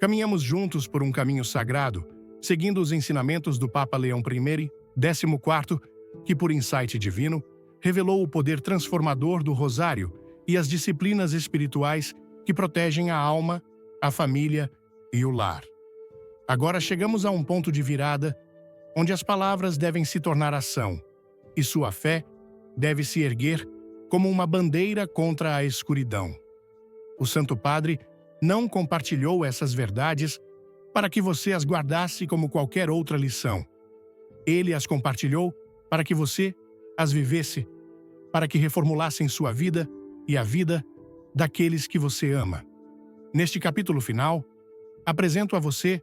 Speaker 1: Caminhamos juntos por um caminho sagrado, seguindo os ensinamentos do Papa Leão I, 14º, que por insight divino, revelou o poder transformador do rosário e as disciplinas espirituais que protegem a alma, a família e o lar. Agora chegamos a um ponto de virada, onde as palavras devem se tornar ação, e sua fé deve se erguer como uma bandeira contra a escuridão. O Santo Padre não compartilhou essas verdades para que você as guardasse como qualquer outra lição. Ele as compartilhou para que você as vivesse, para que reformulassem sua vida e a vida daqueles que você ama. Neste capítulo final, apresento a você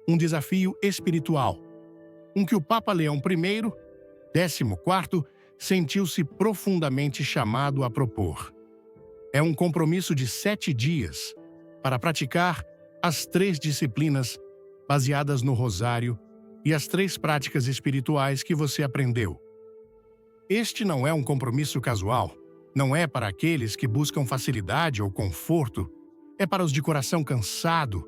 Speaker 1: um desafio espiritual, um que o Papa Leão I, 14º, sentiu-se profundamente chamado a propor. É um compromisso de 7 dias para praticar as 3 disciplinas baseadas no rosário e as 3 práticas espirituais que você aprendeu. Este não é um compromisso casual, não é para aqueles que buscam facilidade ou conforto, é para os de coração cansado,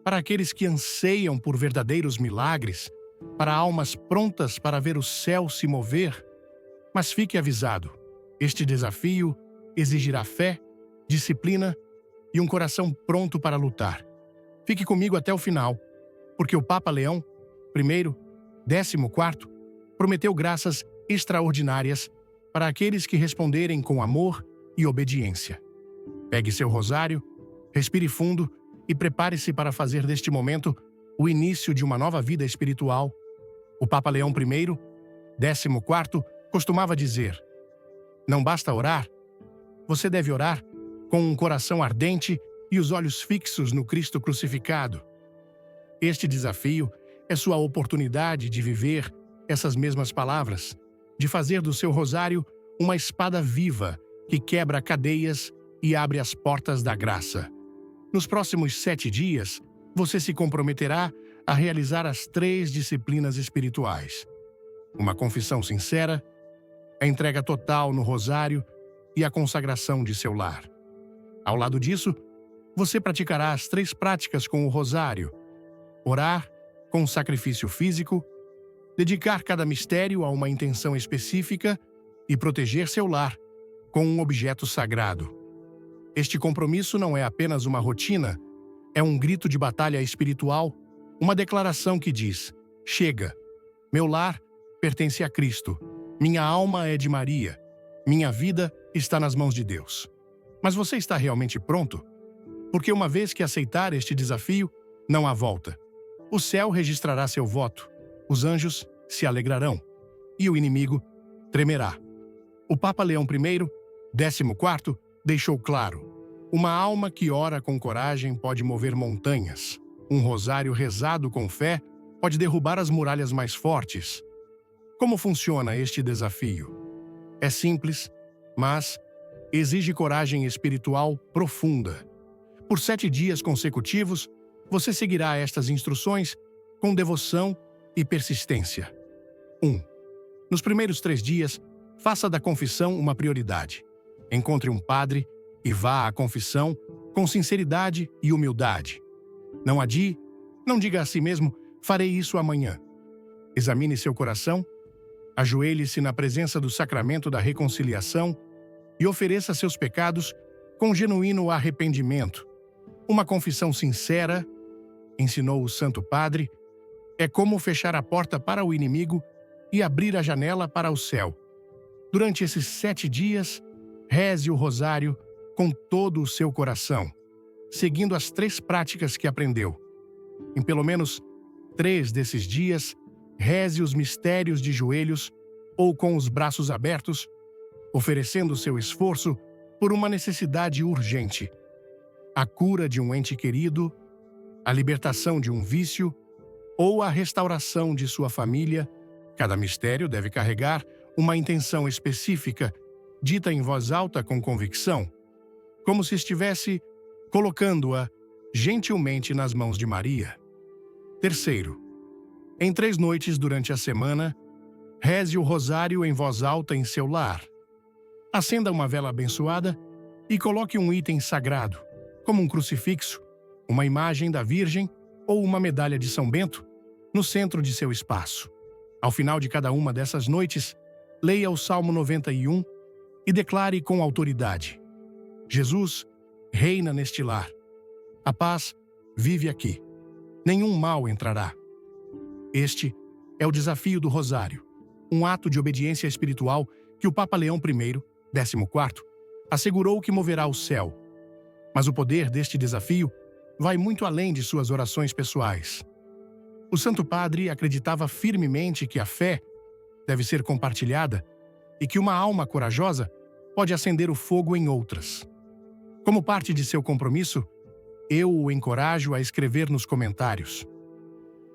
Speaker 1: para aqueles que anseiam por verdadeiros milagres, para almas prontas para ver o céu se mover. Mas fique avisado, este desafio exigirá fé, disciplina e um coração pronto para lutar. Fique comigo até o final, porque o Papa Leão I, 14º, prometeu graças extraordinárias para aqueles que responderem com amor e obediência. Pegue seu rosário, respire fundo e prepare-se para fazer deste momento o início de uma nova vida espiritual. O Papa Leão I, 14º, costumava dizer: não basta orar, você deve orar com um coração ardente e os olhos fixos no Cristo crucificado. Este desafio é sua oportunidade de viver essas mesmas palavras, de fazer do seu rosário uma espada viva que quebra cadeias e abre as portas da graça. Nos próximos 7 dias, você se comprometerá a realizar as 3 disciplinas espirituais: uma confissão sincera, a entrega total no rosário e a consagração de seu lar. Ao lado disso, você praticará as 3 práticas com o rosário: orar com sacrifício físico, dedicar cada mistério a uma intenção específica e proteger seu lar com um objeto sagrado. Este compromisso não é apenas uma rotina, é um grito de batalha espiritual, uma declaração que diz: chega, meu lar pertence a Cristo, minha alma é de Maria, minha vida está nas mãos de Deus. Mas você está realmente pronto? Porque uma vez que aceitar este desafio, não há volta. O céu registrará seu voto, os anjos se alegrarão e o inimigo tremerá. O Papa Leão I, 14º, deixou claro: uma alma que ora com coragem pode mover montanhas. Um rosário rezado com fé pode derrubar as muralhas mais fortes. Como funciona este desafio? É simples, mas exige coragem espiritual profunda. Por 7 dias consecutivos, você seguirá estas instruções com devoção e persistência. 1. Nos primeiros 3 dias, faça da confissão uma prioridade. Encontre um padre e vá à confissão com sinceridade e humildade. Não adie, não diga a si mesmo, farei isso amanhã. Examine seu coração, ajoelhe-se na presença do sacramento da reconciliação e ofereça seus pecados com genuíno arrependimento. Uma confissão sincera, ensinou o Santo Padre, é como fechar a porta para o inimigo e abrir a janela para o céu. Durante esses 7 dias, reze o rosário com todo o seu coração, seguindo as 3 práticas que aprendeu. Em pelo menos 3 desses dias, reze os mistérios de joelhos ou com os braços abertos, oferecendo seu esforço por uma necessidade urgente: a cura de um ente querido, a libertação de um vício ou a restauração de sua família. Cada mistério deve carregar uma intenção específica, dita em voz alta com convicção, como se estivesse colocando-a gentilmente nas mãos de Maria. Terceiro, em 3 noites durante a semana, reze o rosário em voz alta em seu lar. Acenda uma vela abençoada e coloque um item sagrado, como um crucifixo, uma imagem da Virgem ou uma medalha de São Bento, no centro de seu espaço. Ao final de cada uma dessas noites, leia o Salmo 91 e declare com autoridade: Jesus reina neste lar. A paz vive aqui. Nenhum mal entrará. Este é o desafio do rosário, um ato de obediência espiritual que o Papa Leão I, 14º, assegurou que moverá o céu. Mas o poder deste desafio vai muito além de suas orações pessoais. O Santo Padre acreditava firmemente que a fé deve ser compartilhada e que uma alma corajosa pode acender o fogo em outras. Como parte de seu compromisso, eu o encorajo a escrever nos comentários: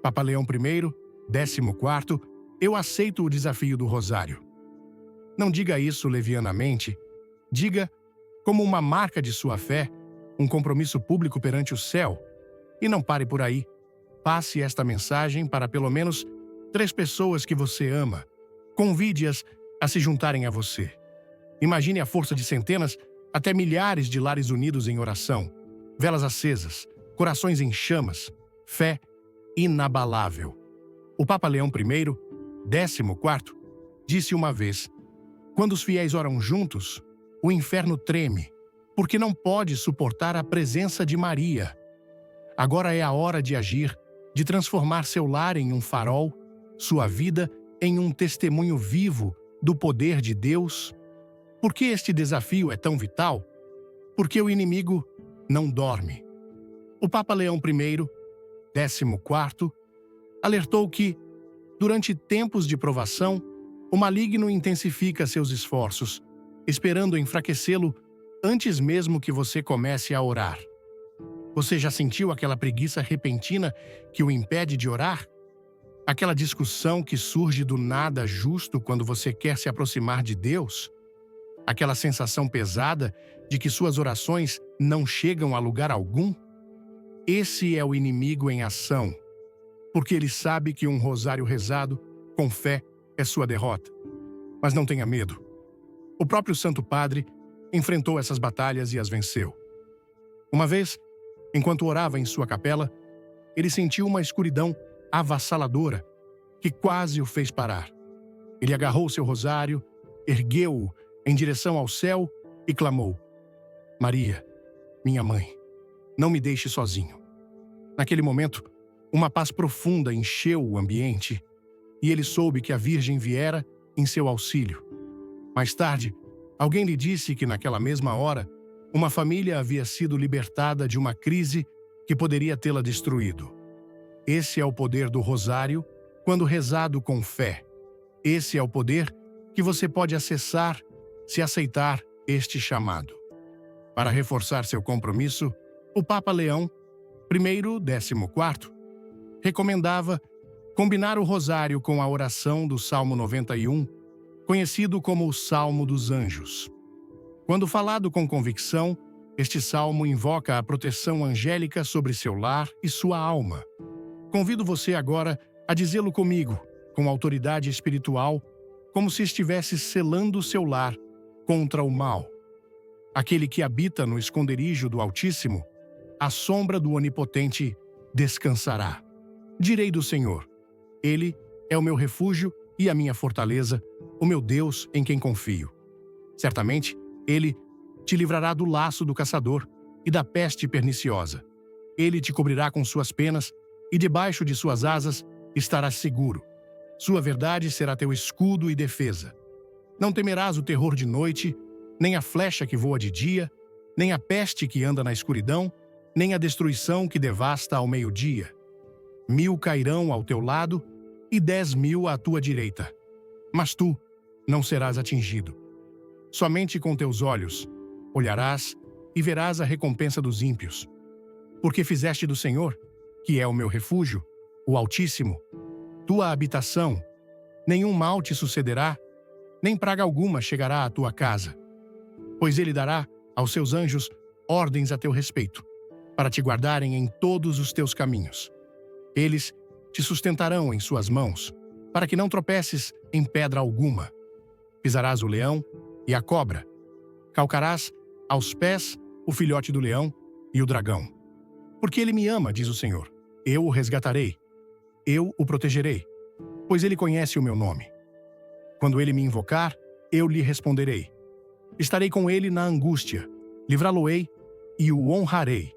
Speaker 1: Papa Leão I, 14º, eu aceito o desafio do rosário. Não diga isso levianamente, diga como uma marca de sua fé, um compromisso público perante o céu. E não pare por aí. Passe esta mensagem para pelo menos 3 pessoas que você ama. Convide-as a se juntarem a você. Imagine a força de centenas até milhares de lares unidos em oração, velas acesas, corações em chamas, fé inabalável. O Papa Leão I, 14º, disse uma vez: quando os fiéis oram juntos, o inferno treme, porque não pode suportar a presença de Maria. Agora é a hora de agir, de transformar seu lar em um farol, sua vida em um testemunho vivo do poder de Deus. Por que este desafio é tão vital? Porque o inimigo não dorme. O Papa Leão I, 14º, alertou que, durante tempos de provação, o maligno intensifica seus esforços, esperando enfraquecê-lo antes mesmo que você comece a orar. Você já sentiu aquela preguiça repentina que o impede de orar? Aquela discussão que surge do nada justo quando você quer se aproximar de Deus? Aquela sensação pesada de que suas orações não chegam a lugar algum? Esse é o inimigo em ação, porque ele sabe que um rosário rezado, com fé, é sua derrota. Mas não tenha medo. O próprio Santo Padre enfrentou essas batalhas e as venceu. Uma vez, enquanto orava em sua capela, ele sentiu uma escuridão avassaladora que quase o fez parar. Ele agarrou seu rosário, ergueu-o em direção ao céu e clamou: Maria, minha mãe, não me deixe sozinho. Naquele momento, uma paz profunda encheu o ambiente e ele soube que a Virgem viera em seu auxílio. Mais tarde, alguém lhe disse que naquela mesma hora, uma família havia sido libertada de uma crise que poderia tê-la destruído. Esse é o poder do rosário quando rezado com fé. Esse é o poder que você pode acessar se aceitar este chamado. Para reforçar seu compromisso, o Papa Leão I, 14º, recomendava combinar o rosário com a oração do Salmo 91 conhecido como o Salmo dos Anjos. Quando falado com convicção, este salmo invoca a proteção angélica sobre seu lar e sua alma. Convido você agora a dizê-lo comigo, com autoridade espiritual, como se estivesse selando seu lar contra o mal. Aquele que habita no esconderijo do Altíssimo, à sombra do Onipotente, descansará. Direi do Senhor: Ele é o meu refúgio e a minha fortaleza, o meu Deus em quem confio. Certamente, Ele te livrará do laço do caçador e da peste perniciosa. Ele te cobrirá com suas penas e debaixo de suas asas estarás seguro. Sua verdade será teu escudo e defesa. Não temerás o terror de noite, nem a flecha que voa de dia, nem a peste que anda na escuridão, nem a destruição que devasta ao meio-dia. 1000 cairão ao teu lado e 10.000 à tua direita, mas tu não serás atingido. Somente com teus olhos olharás e verás a recompensa dos ímpios. Porque fizeste do Senhor, que é o meu refúgio, o Altíssimo, tua habitação, nenhum mal te sucederá, nem praga alguma chegará à tua casa. Pois ele dará aos seus anjos ordens a teu respeito, para te guardarem em todos os teus caminhos. Eles te sustentarão em suas mãos, para que não tropeces em pedra alguma. Pisarás o leão e a cobra. Calcarás aos pés o filhote do leão e o dragão. Porque ele me ama, diz o Senhor. Eu o resgatarei. Eu o protegerei, pois ele conhece o meu nome. Quando ele me invocar, eu lhe responderei. Estarei com ele na angústia, livrá-lo-ei e o honrarei.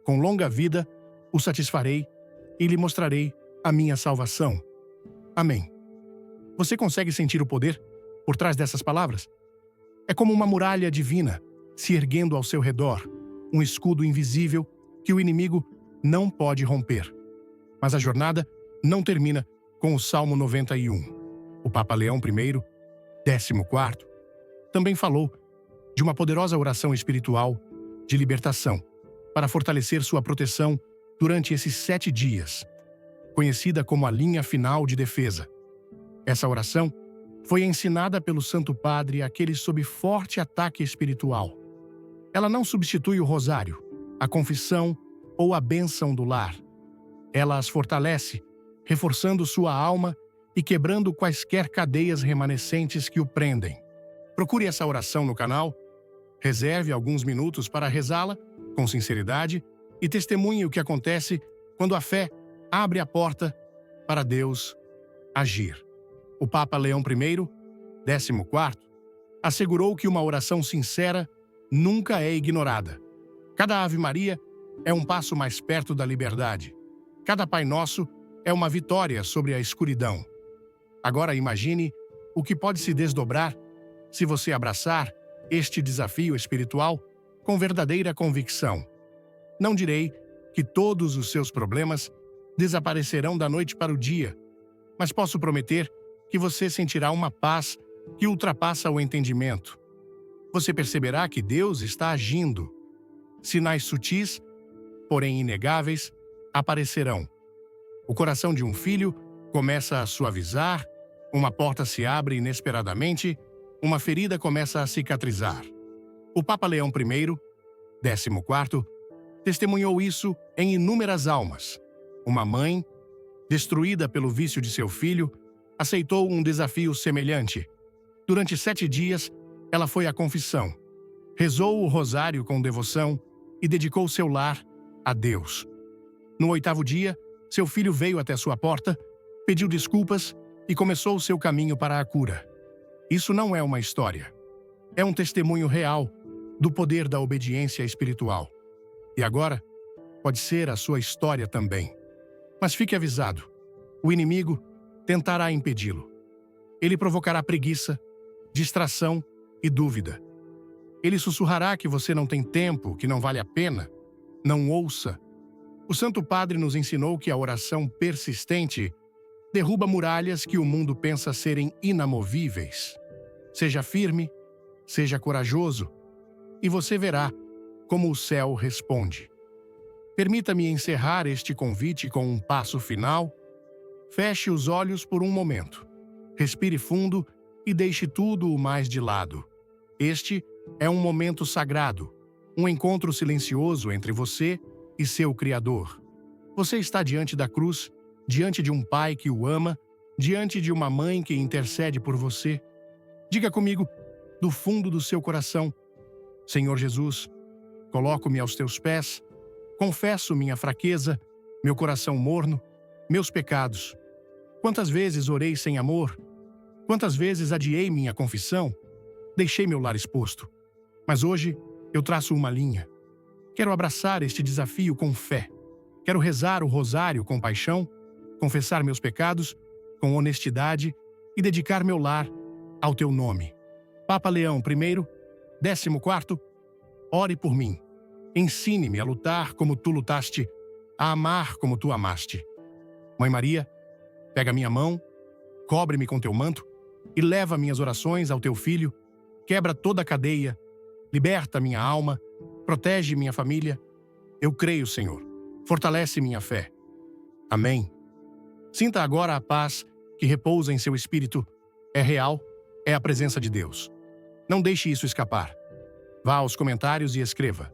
Speaker 1: Com longa vida o satisfarei e lhe mostrarei a minha salvação. Amém. Você consegue sentir o poder por trás dessas palavras? É como uma muralha divina se erguendo ao seu redor, um escudo invisível que o inimigo não pode romper. Mas a jornada não termina com o Salmo 91. O Papa Leão I, 14º, também falou de uma poderosa oração espiritual de libertação para fortalecer sua proteção durante esses 7 dias, conhecida como a linha final de defesa. Essa oração foi ensinada pelo Santo Padre àqueles sob forte ataque espiritual. Ela não substitui o rosário, a confissão ou a bênção do lar. Ela as fortalece, reforçando sua alma e quebrando quaisquer cadeias remanescentes que o prendem. Procure essa oração no canal, reserve alguns minutos para rezá-la com sinceridade e testemunhe o que acontece quando a fé abre a porta para Deus agir. O Papa Leão I, 14º, assegurou que uma oração sincera nunca é ignorada. Cada Ave Maria é um passo mais perto da liberdade. Cada Pai Nosso é uma vitória sobre a escuridão. Agora imagine o que pode se desdobrar se você abraçar este desafio espiritual com verdadeira convicção. Não direi que todos os seus problemas desaparecerão da noite para o dia, mas posso prometer que você sentirá uma paz que ultrapassa o entendimento. Você perceberá que Deus está agindo. Sinais sutis, porém inegáveis, aparecerão. O coração de um filho começa a suavizar, uma porta se abre inesperadamente, uma ferida começa a cicatrizar. O Papa Leão I, 14º, testemunhou isso em inúmeras almas. Uma mãe, destruída pelo vício de seu filho, aceitou um desafio semelhante. Durante 7 dias, ela foi à confissão, rezou o rosário com devoção e dedicou seu lar a Deus. No 8º dia, seu filho veio até sua porta, pediu desculpas e começou seu caminho para a cura. Isso não é uma história. É um testemunho real do poder da obediência espiritual. E agora, pode ser a sua história também. Mas fique avisado, o inimigo tentará impedi-lo. Ele provocará preguiça, distração e dúvida. Ele sussurrará que você não tem tempo, que não vale a pena. Não ouça. O Santo Padre nos ensinou que a oração persistente derruba muralhas que o mundo pensa serem inamovíveis. Seja firme, seja corajoso, e você verá como o céu responde. Permita-me encerrar este convite com um passo final. Feche os olhos por um momento. Respire fundo e deixe tudo o mais de lado. Este é um momento sagrado, um encontro silencioso entre você e seu Criador. Você está diante da cruz, diante de um pai que o ama, diante de uma mãe que intercede por você. Diga comigo, do fundo do seu coração: Senhor Jesus, coloco-me aos teus pés, confesso minha fraqueza, meu coração morno, meus pecados. Quantas vezes orei sem amor? Quantas vezes adiei minha confissão? Deixei meu lar exposto. Mas hoje eu traço uma linha. Quero abraçar este desafio com fé. Quero rezar o rosário com paixão, confessar meus pecados com honestidade e dedicar meu lar ao teu nome. Papa Leão I, 14º, ore por mim. Ensine-me a lutar como tu lutaste, a amar como tu amaste. Mãe Maria, pega minha mão, cobre-me com teu manto e leva minhas orações ao teu Filho, quebra toda a cadeia, liberta minha alma, protege minha família. Eu creio, Senhor. Fortalece minha fé. Amém. Sinta agora a paz que repousa em seu espírito. É real, é a presença de Deus. Não deixe isso escapar. Vá aos comentários e escreva: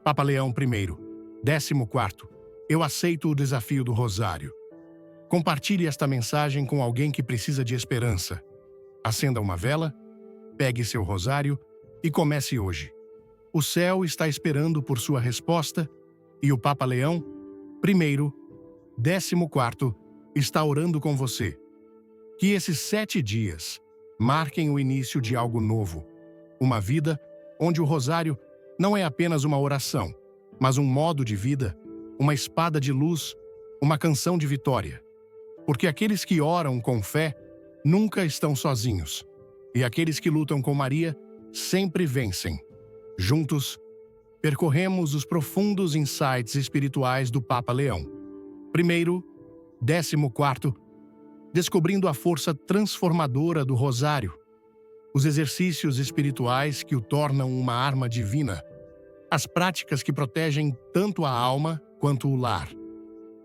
Speaker 1: Papa Leão I, 14º, eu aceito o desafio do rosário. Compartilhe esta mensagem com alguém que precisa de esperança. Acenda uma vela, pegue seu rosário e comece hoje. O céu está esperando por sua resposta e o Papa Leão I, 14º, está orando com você. Que esses 7 dias marquem o início de algo novo. Uma vida onde o rosário não é apenas uma oração, mas um modo de vida, uma espada de luz, uma canção de vitória. Porque aqueles que oram com fé nunca estão sozinhos. E aqueles que lutam com Maria sempre vencem. Juntos, percorremos os profundos insights espirituais do Papa Leão. Primeiro, 14º, descobrindo a força transformadora do rosário. Os exercícios espirituais que o tornam uma arma divina. As práticas que protegem tanto a alma quanto o lar.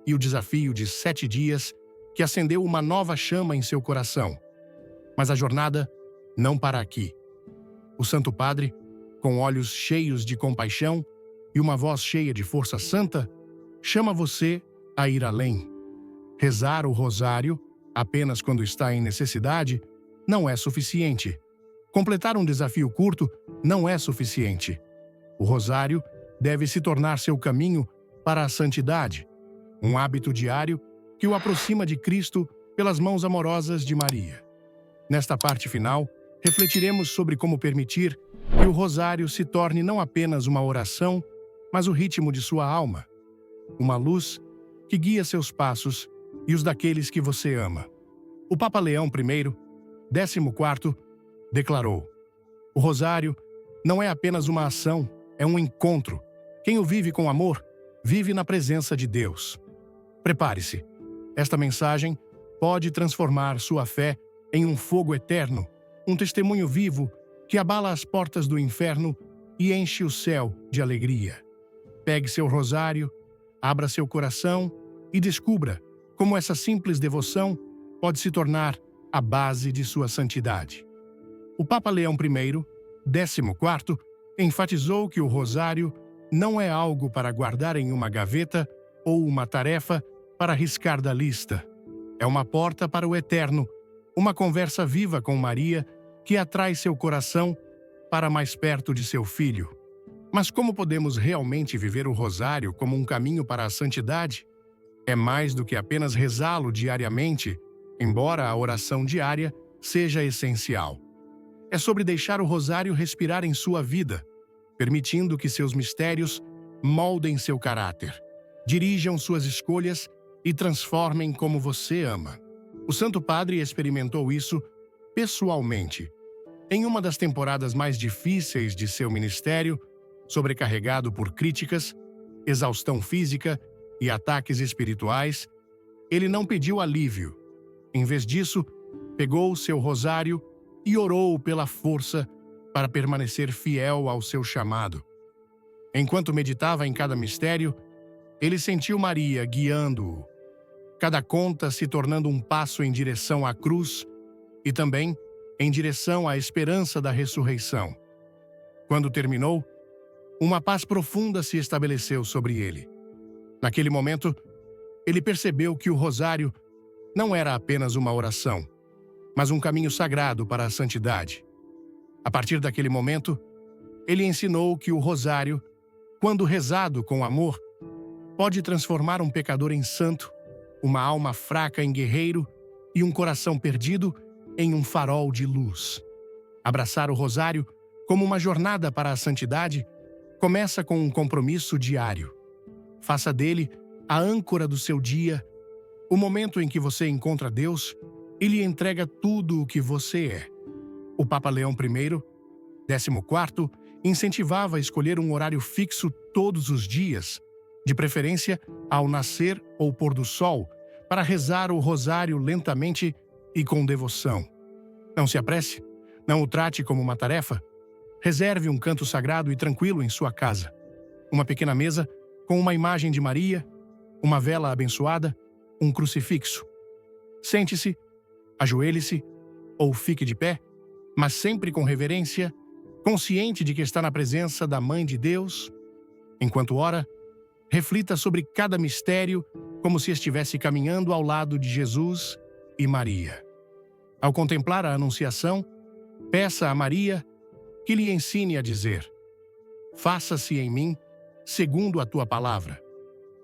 Speaker 1: E o desafio de 7 dias que acendeu uma nova chama em seu coração. Mas a jornada não para aqui. O Santo Padre, com olhos cheios de compaixão e uma voz cheia de força santa, chama você a ir além. Rezar o rosário, apenas quando está em necessidade, não é suficiente. Completar um desafio curto não é suficiente. O rosário deve se tornar seu caminho para a santidade, um hábito diário que o aproxima de Cristo pelas mãos amorosas de Maria. Nesta parte final, refletiremos sobre como permitir que o rosário se torne não apenas uma oração, mas o ritmo de sua alma, uma luz que guia seus passos e os daqueles que você ama. O Papa Leão I, 14º, declarou: o rosário não é apenas uma ação, é um encontro. Quem o vive com amor, vive na presença de Deus. Prepare-se. Esta mensagem pode transformar sua fé em um fogo eterno, um testemunho vivo que abala as portas do inferno e enche o céu de alegria. Pegue seu rosário, abra seu coração e descubra como essa simples devoção pode se tornar a base de sua santidade. O Papa Leão I, 14º, enfatizou que o rosário não é algo para guardar em uma gaveta ou uma tarefa para riscar da lista. É uma porta para o eterno, uma conversa viva com Maria que atrai seu coração para mais perto de seu Filho. Mas como podemos realmente viver o rosário como um caminho para a santidade? É mais do que apenas rezá-lo diariamente, embora a oração diária seja essencial. É sobre deixar o rosário respirar em sua vida, permitindo que seus mistérios moldem seu caráter, dirijam suas escolhas e transformem como você ama. O Santo Padre experimentou isso pessoalmente. Em uma das temporadas mais difíceis de seu ministério, sobrecarregado por críticas, exaustão física e ataques espirituais, ele não pediu alívio. Em vez disso, pegou seu rosário e orou pela força para permanecer fiel ao seu chamado. Enquanto meditava em cada mistério, ele sentiu Maria guiando-o, cada conta se tornando um passo em direção à cruz e também em direção à esperança da ressurreição. Quando terminou, uma paz profunda se estabeleceu sobre ele. Naquele momento, ele percebeu que o rosário não era apenas uma oração, mas um caminho sagrado para a santidade. A partir daquele momento, ele ensinou que o rosário, quando rezado com amor, pode transformar um pecador em santo, uma alma fraca em guerreiro e um coração perdido em um farol de luz. Abraçar o rosário como uma jornada para a santidade começa com um compromisso diário. Faça dele a âncora do seu dia, o momento em que você encontra Deus e lhe entrega tudo o que você é. O Papa Leão I, 14º, incentivava a escolher um horário fixo todos os dias, de preferência ao nascer ou pôr do sol, para rezar o rosário lentamente e com devoção. Não se apresse, não o trate como uma tarefa. Reserve um canto sagrado e tranquilo em sua casa. Uma pequena mesa com uma imagem de Maria, uma vela abençoada, um crucifixo. Sente-se, ajoelhe-se ou fique de pé, mas sempre com reverência, consciente de que está na presença da Mãe de Deus. Enquanto ora, reflita sobre cada mistério como se estivesse caminhando ao lado de Jesus e Maria. Ao contemplar a Anunciação, peça a Maria que lhe ensine a dizer: faça-se em mim segundo a tua palavra,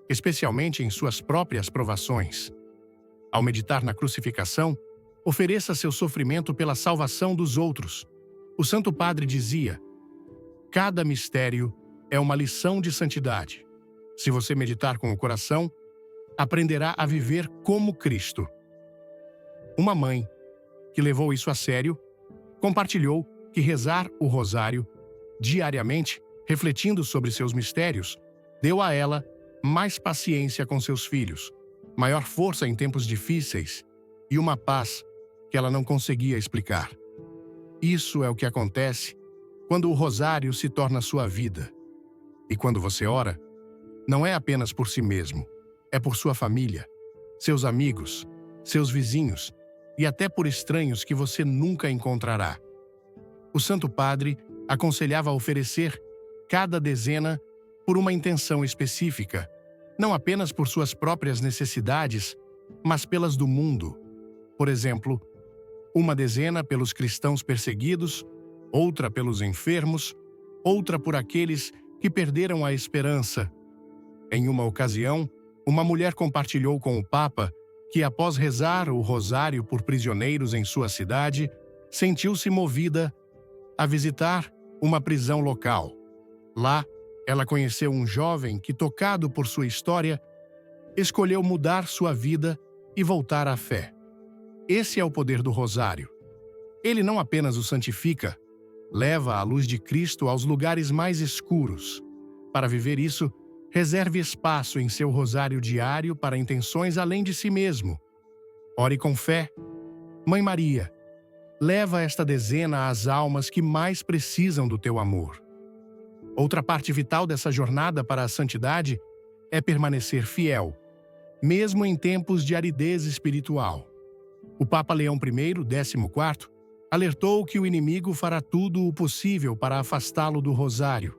Speaker 1: especialmente em suas próprias provações. Ao meditar na crucificação, ofereça seu sofrimento pela salvação dos outros. O Santo Padre dizia: cada mistério é uma lição de santidade. Se você meditar com o coração, aprenderá a viver como Cristo. Uma mãe, que levou isso a sério, compartilhou que rezar o rosário diariamente, refletindo sobre seus mistérios, deu a ela mais paciência com seus filhos, maior força em tempos difíceis e uma paz que ela não conseguia explicar. Isso é o que acontece quando o rosário se torna sua vida. E quando você ora, não é apenas por si mesmo, é por sua família, seus amigos, seus vizinhos e até por estranhos que você nunca encontrará. O Santo Padre aconselhava a oferecer cada dezena por uma intenção específica, não apenas por suas próprias necessidades, mas pelas do mundo. Por exemplo, uma dezena pelos cristãos perseguidos, outra pelos enfermos, outra por aqueles que perderam a esperança. Em uma ocasião, uma mulher compartilhou com o Papa que, após rezar o rosário por prisioneiros em sua cidade, sentiu-se movida a visitar uma prisão local. Lá, ela conheceu um jovem que, tocado por sua história, escolheu mudar sua vida e voltar à fé. Esse é o poder do rosário. Ele não apenas o santifica, leva a luz de Cristo aos lugares mais escuros. Para viver isso, reserve espaço em seu rosário diário para intenções além de si mesmo. Ore com fé. Mãe Maria, leva esta dezena às almas que mais precisam do teu amor. Outra parte vital dessa jornada para a santidade é permanecer fiel, mesmo em tempos de aridez espiritual. O Papa Leão I, 14º, alertou que o inimigo fará tudo o possível para afastá-lo do rosário.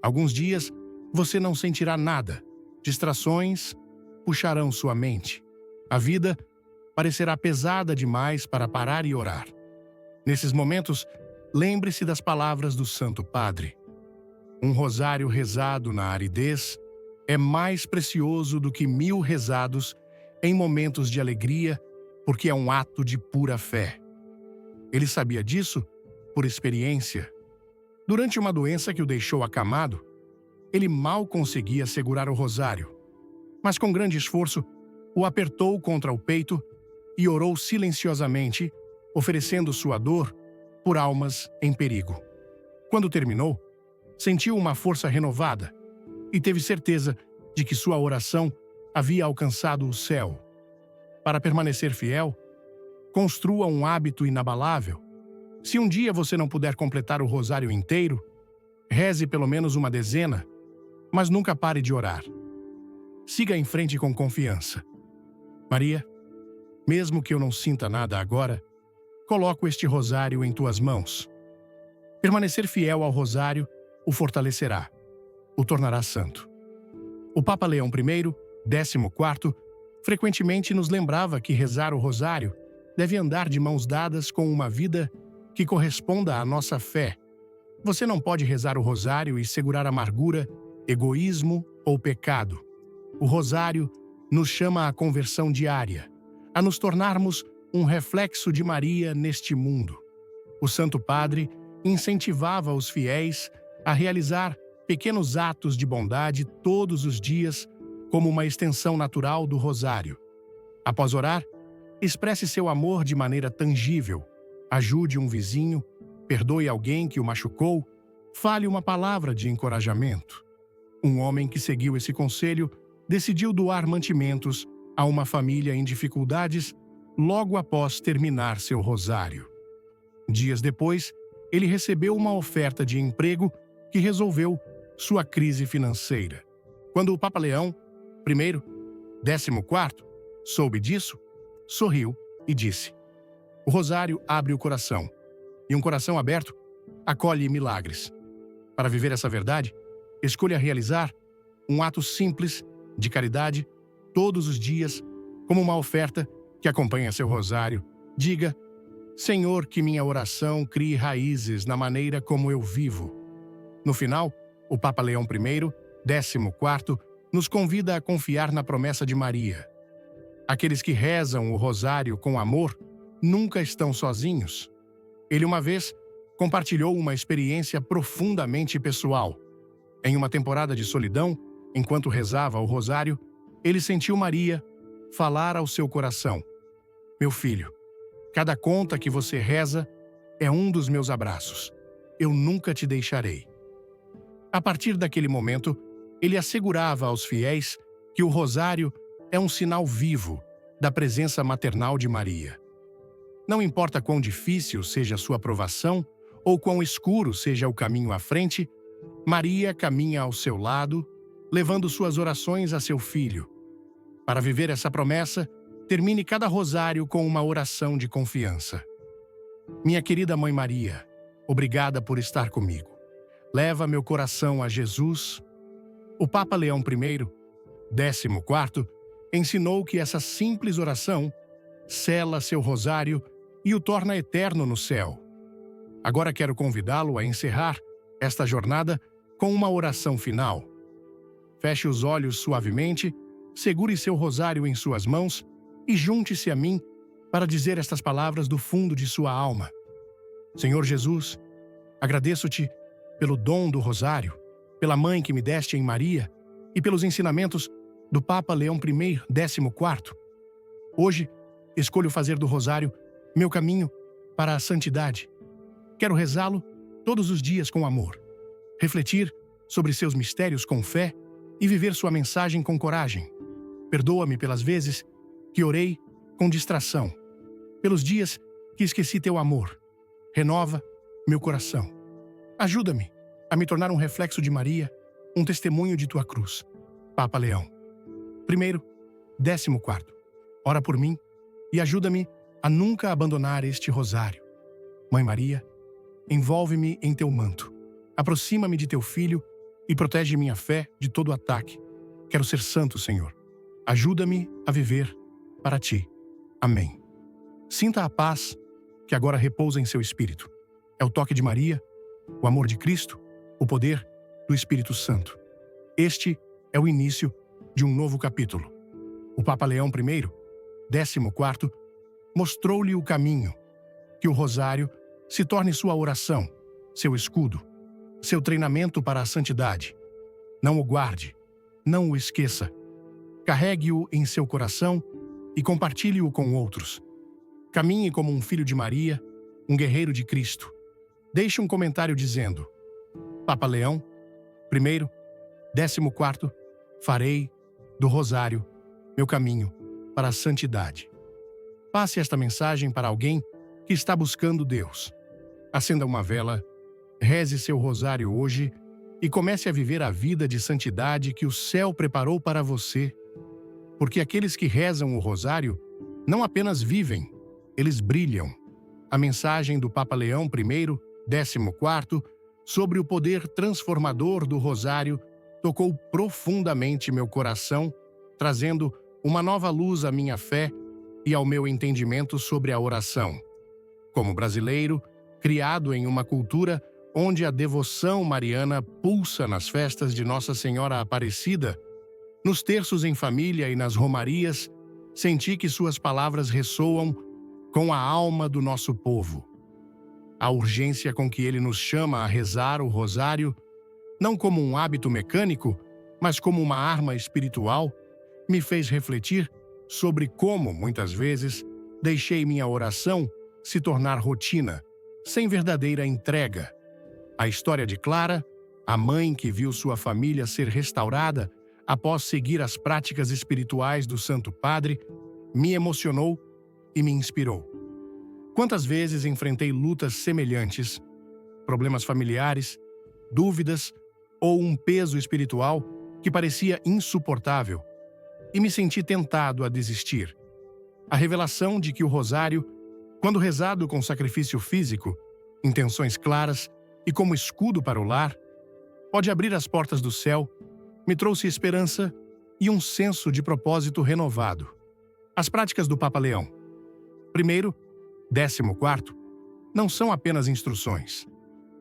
Speaker 1: Alguns dias você não sentirá nada, distrações puxarão sua mente. A vida parecerá pesada demais para parar e orar. Nesses momentos, lembre-se das palavras do Santo Padre. Um rosário rezado na aridez é mais precioso do que 1000 rezados em momentos de alegria, porque é um ato de pura fé. Ele sabia disso por experiência. Durante uma doença que o deixou acamado, ele mal conseguia segurar o rosário, mas com grande esforço o apertou contra o peito e orou silenciosamente, oferecendo sua dor por almas em perigo. Quando terminou, sentiu uma força renovada e teve certeza de que sua oração havia alcançado o céu. Para permanecer fiel, construa um hábito inabalável. Se um dia você não puder completar o rosário inteiro, reze pelo menos uma dezena, mas nunca pare de orar. Siga em frente com confiança. Maria, mesmo que eu não sinta nada agora, coloco este rosário em tuas mãos. Permanecer fiel ao rosário o fortalecerá, o tornará santo. O Papa Leão I, 14º, frequentemente nos lembrava que rezar o rosário deve andar de mãos dadas com uma vida que corresponda à nossa fé. Você não pode rezar o rosário e segurar amargura, egoísmo ou pecado. O rosário nos chama à conversão diária, a nos tornarmos um reflexo de Maria neste mundo. O Santo Padre incentivava os fiéis a realizar pequenos atos de bondade todos os dias como uma extensão natural do rosário. Após orar, expresse seu amor de maneira tangível. Ajude um vizinho, perdoe alguém que o machucou, fale uma palavra de encorajamento. Um homem que seguiu esse conselho decidiu doar mantimentos a uma família em dificuldades logo após terminar seu rosário. Dias depois, ele recebeu uma oferta de emprego que resolveu sua crise financeira. Quando o Papa Leão I, 14º, soube disso, sorriu e disse: "O rosário abre o coração, e um coração aberto acolhe milagres. Para viver essa verdade, escolha realizar um ato simples de caridade todos os dias, como uma oferta que acompanha seu rosário. Diga: Senhor, que minha oração crie raízes na maneira como eu vivo." No final, o Papa Leão I, 14º, nos convida a confiar na promessa de Maria. Aqueles que rezam o rosário com amor nunca estão sozinhos. Ele uma vez compartilhou uma experiência profundamente pessoal. Em uma temporada de solidão, enquanto rezava o rosário, ele sentiu Maria falar ao seu coração: "Meu filho, cada conta que você reza é um dos meus abraços. Eu nunca te deixarei." A partir daquele momento, ele assegurava aos fiéis que o rosário é um sinal vivo da presença maternal de Maria. Não importa quão difícil seja a sua provação ou quão escuro seja o caminho à frente, Maria caminha ao seu lado, levando suas orações a seu filho. Para viver essa promessa, termine cada rosário com uma oração de confiança. Minha querida Mãe Maria, obrigada por estar comigo. Leva meu coração a Jesus. O Papa Leão I, 14º, ensinou que essa simples oração sela seu rosário e o torna eterno no céu. Agora quero convidá-lo a encerrar esta jornada com uma oração final. Feche os olhos suavemente, segure seu rosário em suas mãos e junte-se a mim para dizer estas palavras do fundo de sua alma. Senhor Jesus, agradeço-te pelo dom do rosário, pela mãe que me deste em Maria e pelos ensinamentos do Papa Leão I, 14º. Hoje, escolho fazer do rosário meu caminho para a santidade. Quero rezá-lo todos os dias com amor, refletir sobre seus mistérios com fé e viver sua mensagem com coragem. Perdoa-me pelas vezes que orei com distração, pelos dias que esqueci teu amor. Renova meu coração. Ajuda-me a me tornar um reflexo de Maria, um testemunho de tua cruz. Papa Leão I, 14º. Ora por mim e ajuda-me a nunca abandonar este rosário. Mãe Maria, envolve-me em teu manto. Aproxima-me de teu filho e protege minha fé de todo ataque. Quero ser santo, Senhor. Ajuda-me a viver para ti. Amém. Sinta a paz que agora repousa em seu espírito. É o toque de Maria, o amor de Cristo, o poder do Espírito Santo. Este é o início de um novo capítulo. O Papa Leão I, 14º, mostrou-lhe o caminho. Que o rosário se torne sua oração, seu escudo, seu treinamento para a santidade. Não o guarde, não o esqueça. Carregue-o em seu coração e compartilhe-o com outros. Caminhe como um filho de Maria, um guerreiro de Cristo. Deixe um comentário dizendo: Papa Leão I, 14º, farei do rosário meu caminho para a santidade. Passe esta mensagem para alguém que está buscando Deus. Acenda uma vela, reze seu rosário hoje e comece a viver a vida de santidade que o céu preparou para você. Porque aqueles que rezam o rosário não apenas vivem, eles brilham. a mensagem do Papa Leão I, 14º, sobre o poder transformador do rosário tocou profundamente meu coração, trazendo uma nova luz à minha fé e ao meu entendimento sobre a oração. Como brasileiro, criado em uma cultura onde a devoção mariana pulsa nas festas de Nossa Senhora Aparecida, nos terços em família e nas romarias, senti que suas palavras ressoam com a alma do nosso povo. A urgência com que ele nos chama a rezar o rosário, não como um hábito mecânico, mas como uma arma espiritual, me fez refletir sobre como, muitas vezes, deixei minha oração se tornar rotina, sem verdadeira entrega. A história de Clara, a mãe que viu sua família ser restaurada após seguir as práticas espirituais do Santo Padre, me emocionou e me inspirou. Quantas vezes enfrentei lutas semelhantes, problemas familiares, dúvidas ou um peso espiritual que parecia insuportável, e me senti tentado a desistir. A revelação de que o rosário, quando rezado com sacrifício físico, intenções claras e como escudo para o lar, pode abrir as portas do céu, me trouxe esperança e um senso de propósito renovado. As práticas do Papa Leão I, 14º, não são apenas instruções.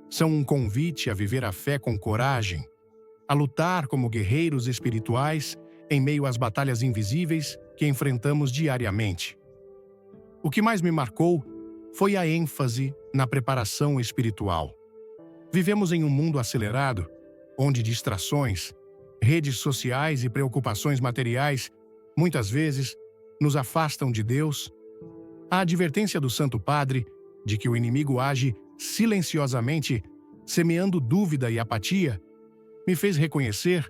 Speaker 1: São um convite a viver a fé com coragem, a lutar como guerreiros espirituais em meio às batalhas invisíveis que enfrentamos diariamente. O que mais me marcou foi a ênfase na preparação espiritual. Vivemos em um mundo acelerado, onde distrações, redes sociais e preocupações materiais, muitas vezes, nos afastam de Deus. A advertência do Santo Padre de que o inimigo age silenciosamente, semeando dúvida e apatia, me fez reconhecer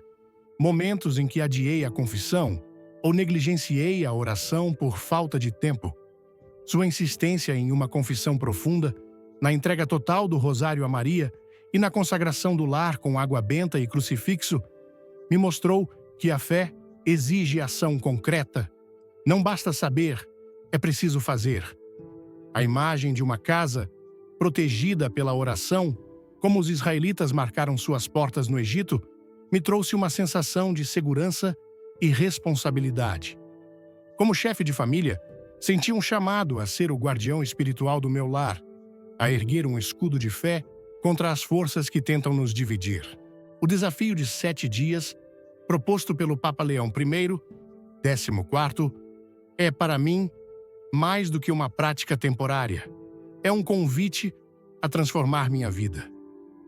Speaker 1: momentos em que adiei a confissão ou negligenciei a oração por falta de tempo. Sua insistência em uma confissão profunda, na entrega total do rosário a Maria e na consagração do lar com água benta e crucifixo, me mostrou que a fé exige ação concreta. Não basta saber, é preciso fazer. A imagem de uma casa protegida pela oração, como os israelitas marcaram suas portas no Egito, me trouxe uma sensação de segurança e responsabilidade. Como chefe de família, senti um chamado a ser o guardião espiritual do meu lar, a erguer um escudo de fé contra as forças que tentam nos dividir. O desafio de 7 dias, proposto pelo Papa Leão I, 14º, é, para mim, mais do que uma prática temporária. É um convite a transformar minha vida.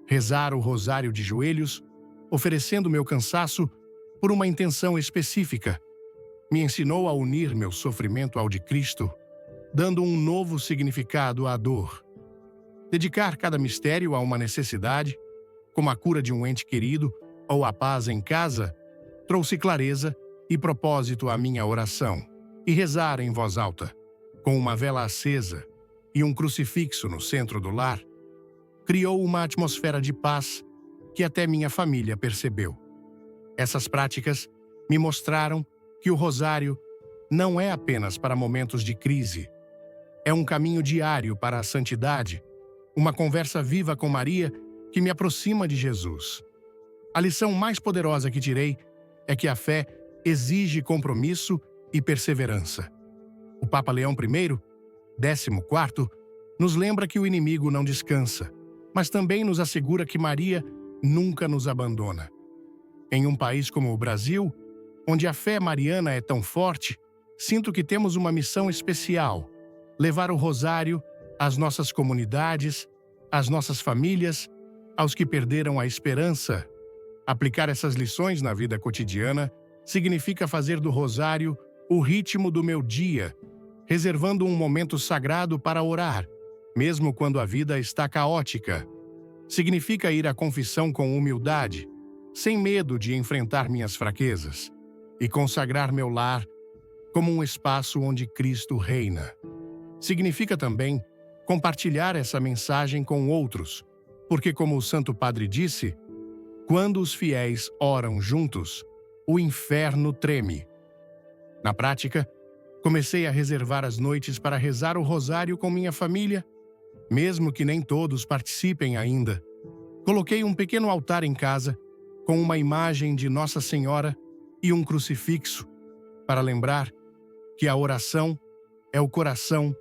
Speaker 1: Rezar o rosário de joelhos, oferecendo meu cansaço por uma intenção específica, me ensinou a unir meu sofrimento ao de Cristo, dando um novo significado à dor. Dedicar cada mistério a uma necessidade, como a cura de um ente querido ou a paz em casa, trouxe clareza e propósito à minha oração. E rezar em voz alta, com uma vela acesa e um crucifixo no centro do lar, criou uma atmosfera de paz que até minha família percebeu. Essas práticas me mostraram que o rosário não é apenas para momentos de crise. É um caminho diário para a santidade, uma conversa viva com Maria que me aproxima de Jesus. A lição mais poderosa que tirei é que a fé exige compromisso e perseverança. O Papa Leão I, 14º, nos lembra que o inimigo não descansa, mas também nos assegura que Maria nunca nos abandona. Em um país como o Brasil, onde a fé mariana é tão forte, sinto que temos uma missão especial: levar o rosário às nossas comunidades, às nossas famílias, aos que perderam a esperança. Aplicar essas lições na vida cotidiana significa fazer do rosário o ritmo do meu dia, reservando um momento sagrado para orar, mesmo quando a vida está caótica. Significa ir à confissão com humildade, sem medo de enfrentar minhas fraquezas, e consagrar meu lar como um espaço onde Cristo reina. Significa também compartilhar essa mensagem com outros, porque, como o Santo Padre disse, quando os fiéis oram juntos, o inferno treme. Na prática, comecei a reservar as noites para rezar o rosário com minha família Mesmo que nem todos participem ainda, coloquei um pequeno altar em casa com uma imagem de Nossa Senhora e um crucifixo para lembrar que a oração é o coração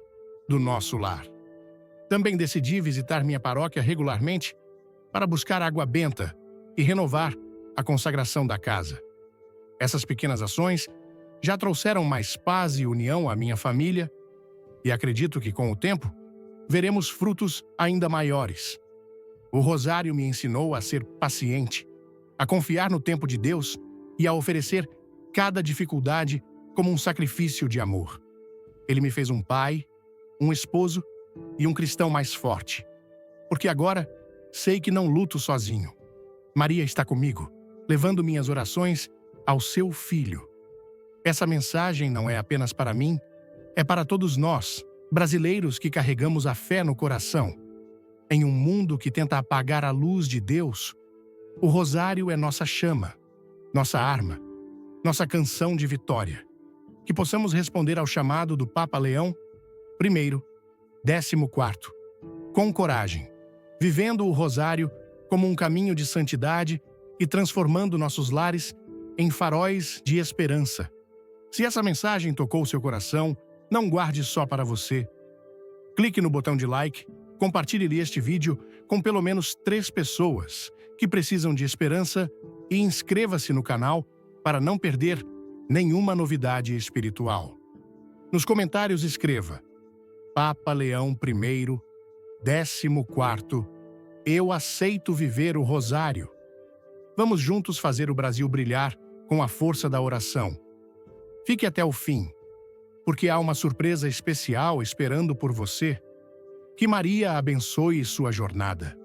Speaker 1: do nosso lar. Também decidi visitar minha paróquia regularmente para buscar água benta e renovar a consagração da casa. Essas pequenas ações já trouxeram mais paz e união à minha família e acredito que, com o tempo, veremos frutos ainda maiores. O rosário me ensinou a ser paciente, a confiar no tempo de Deus e a oferecer cada dificuldade como um sacrifício de amor. Ele me fez um pai, um esposo e um cristão mais forte, porque agora sei que não luto sozinho. Maria está comigo, levando minhas orações ao seu Filho. Essa mensagem não é apenas para mim, é para todos nós, brasileiros que carregamos a fé no coração. Em um mundo que tenta apagar a luz de Deus, o rosário é nossa chama, nossa arma, nossa canção de vitória. Que possamos responder ao chamado do Papa Leão I, 14º, com coragem, vivendo o rosário como um caminho de santidade e transformando nossos lares em faróis de esperança. Se essa mensagem tocou seu coração, não guarde só para você. Clique no botão de like, compartilhe este vídeo com pelo menos 3 pessoas que precisam de esperança e inscreva-se no canal para não perder nenhuma novidade espiritual. Nos comentários escreva: Papa Leão I, 14º, eu aceito viver o rosário. Vamos juntos fazer o Brasil brilhar com a força da oração. Fique até o fim, porque há uma surpresa especial esperando por você. Que Maria abençoe sua jornada.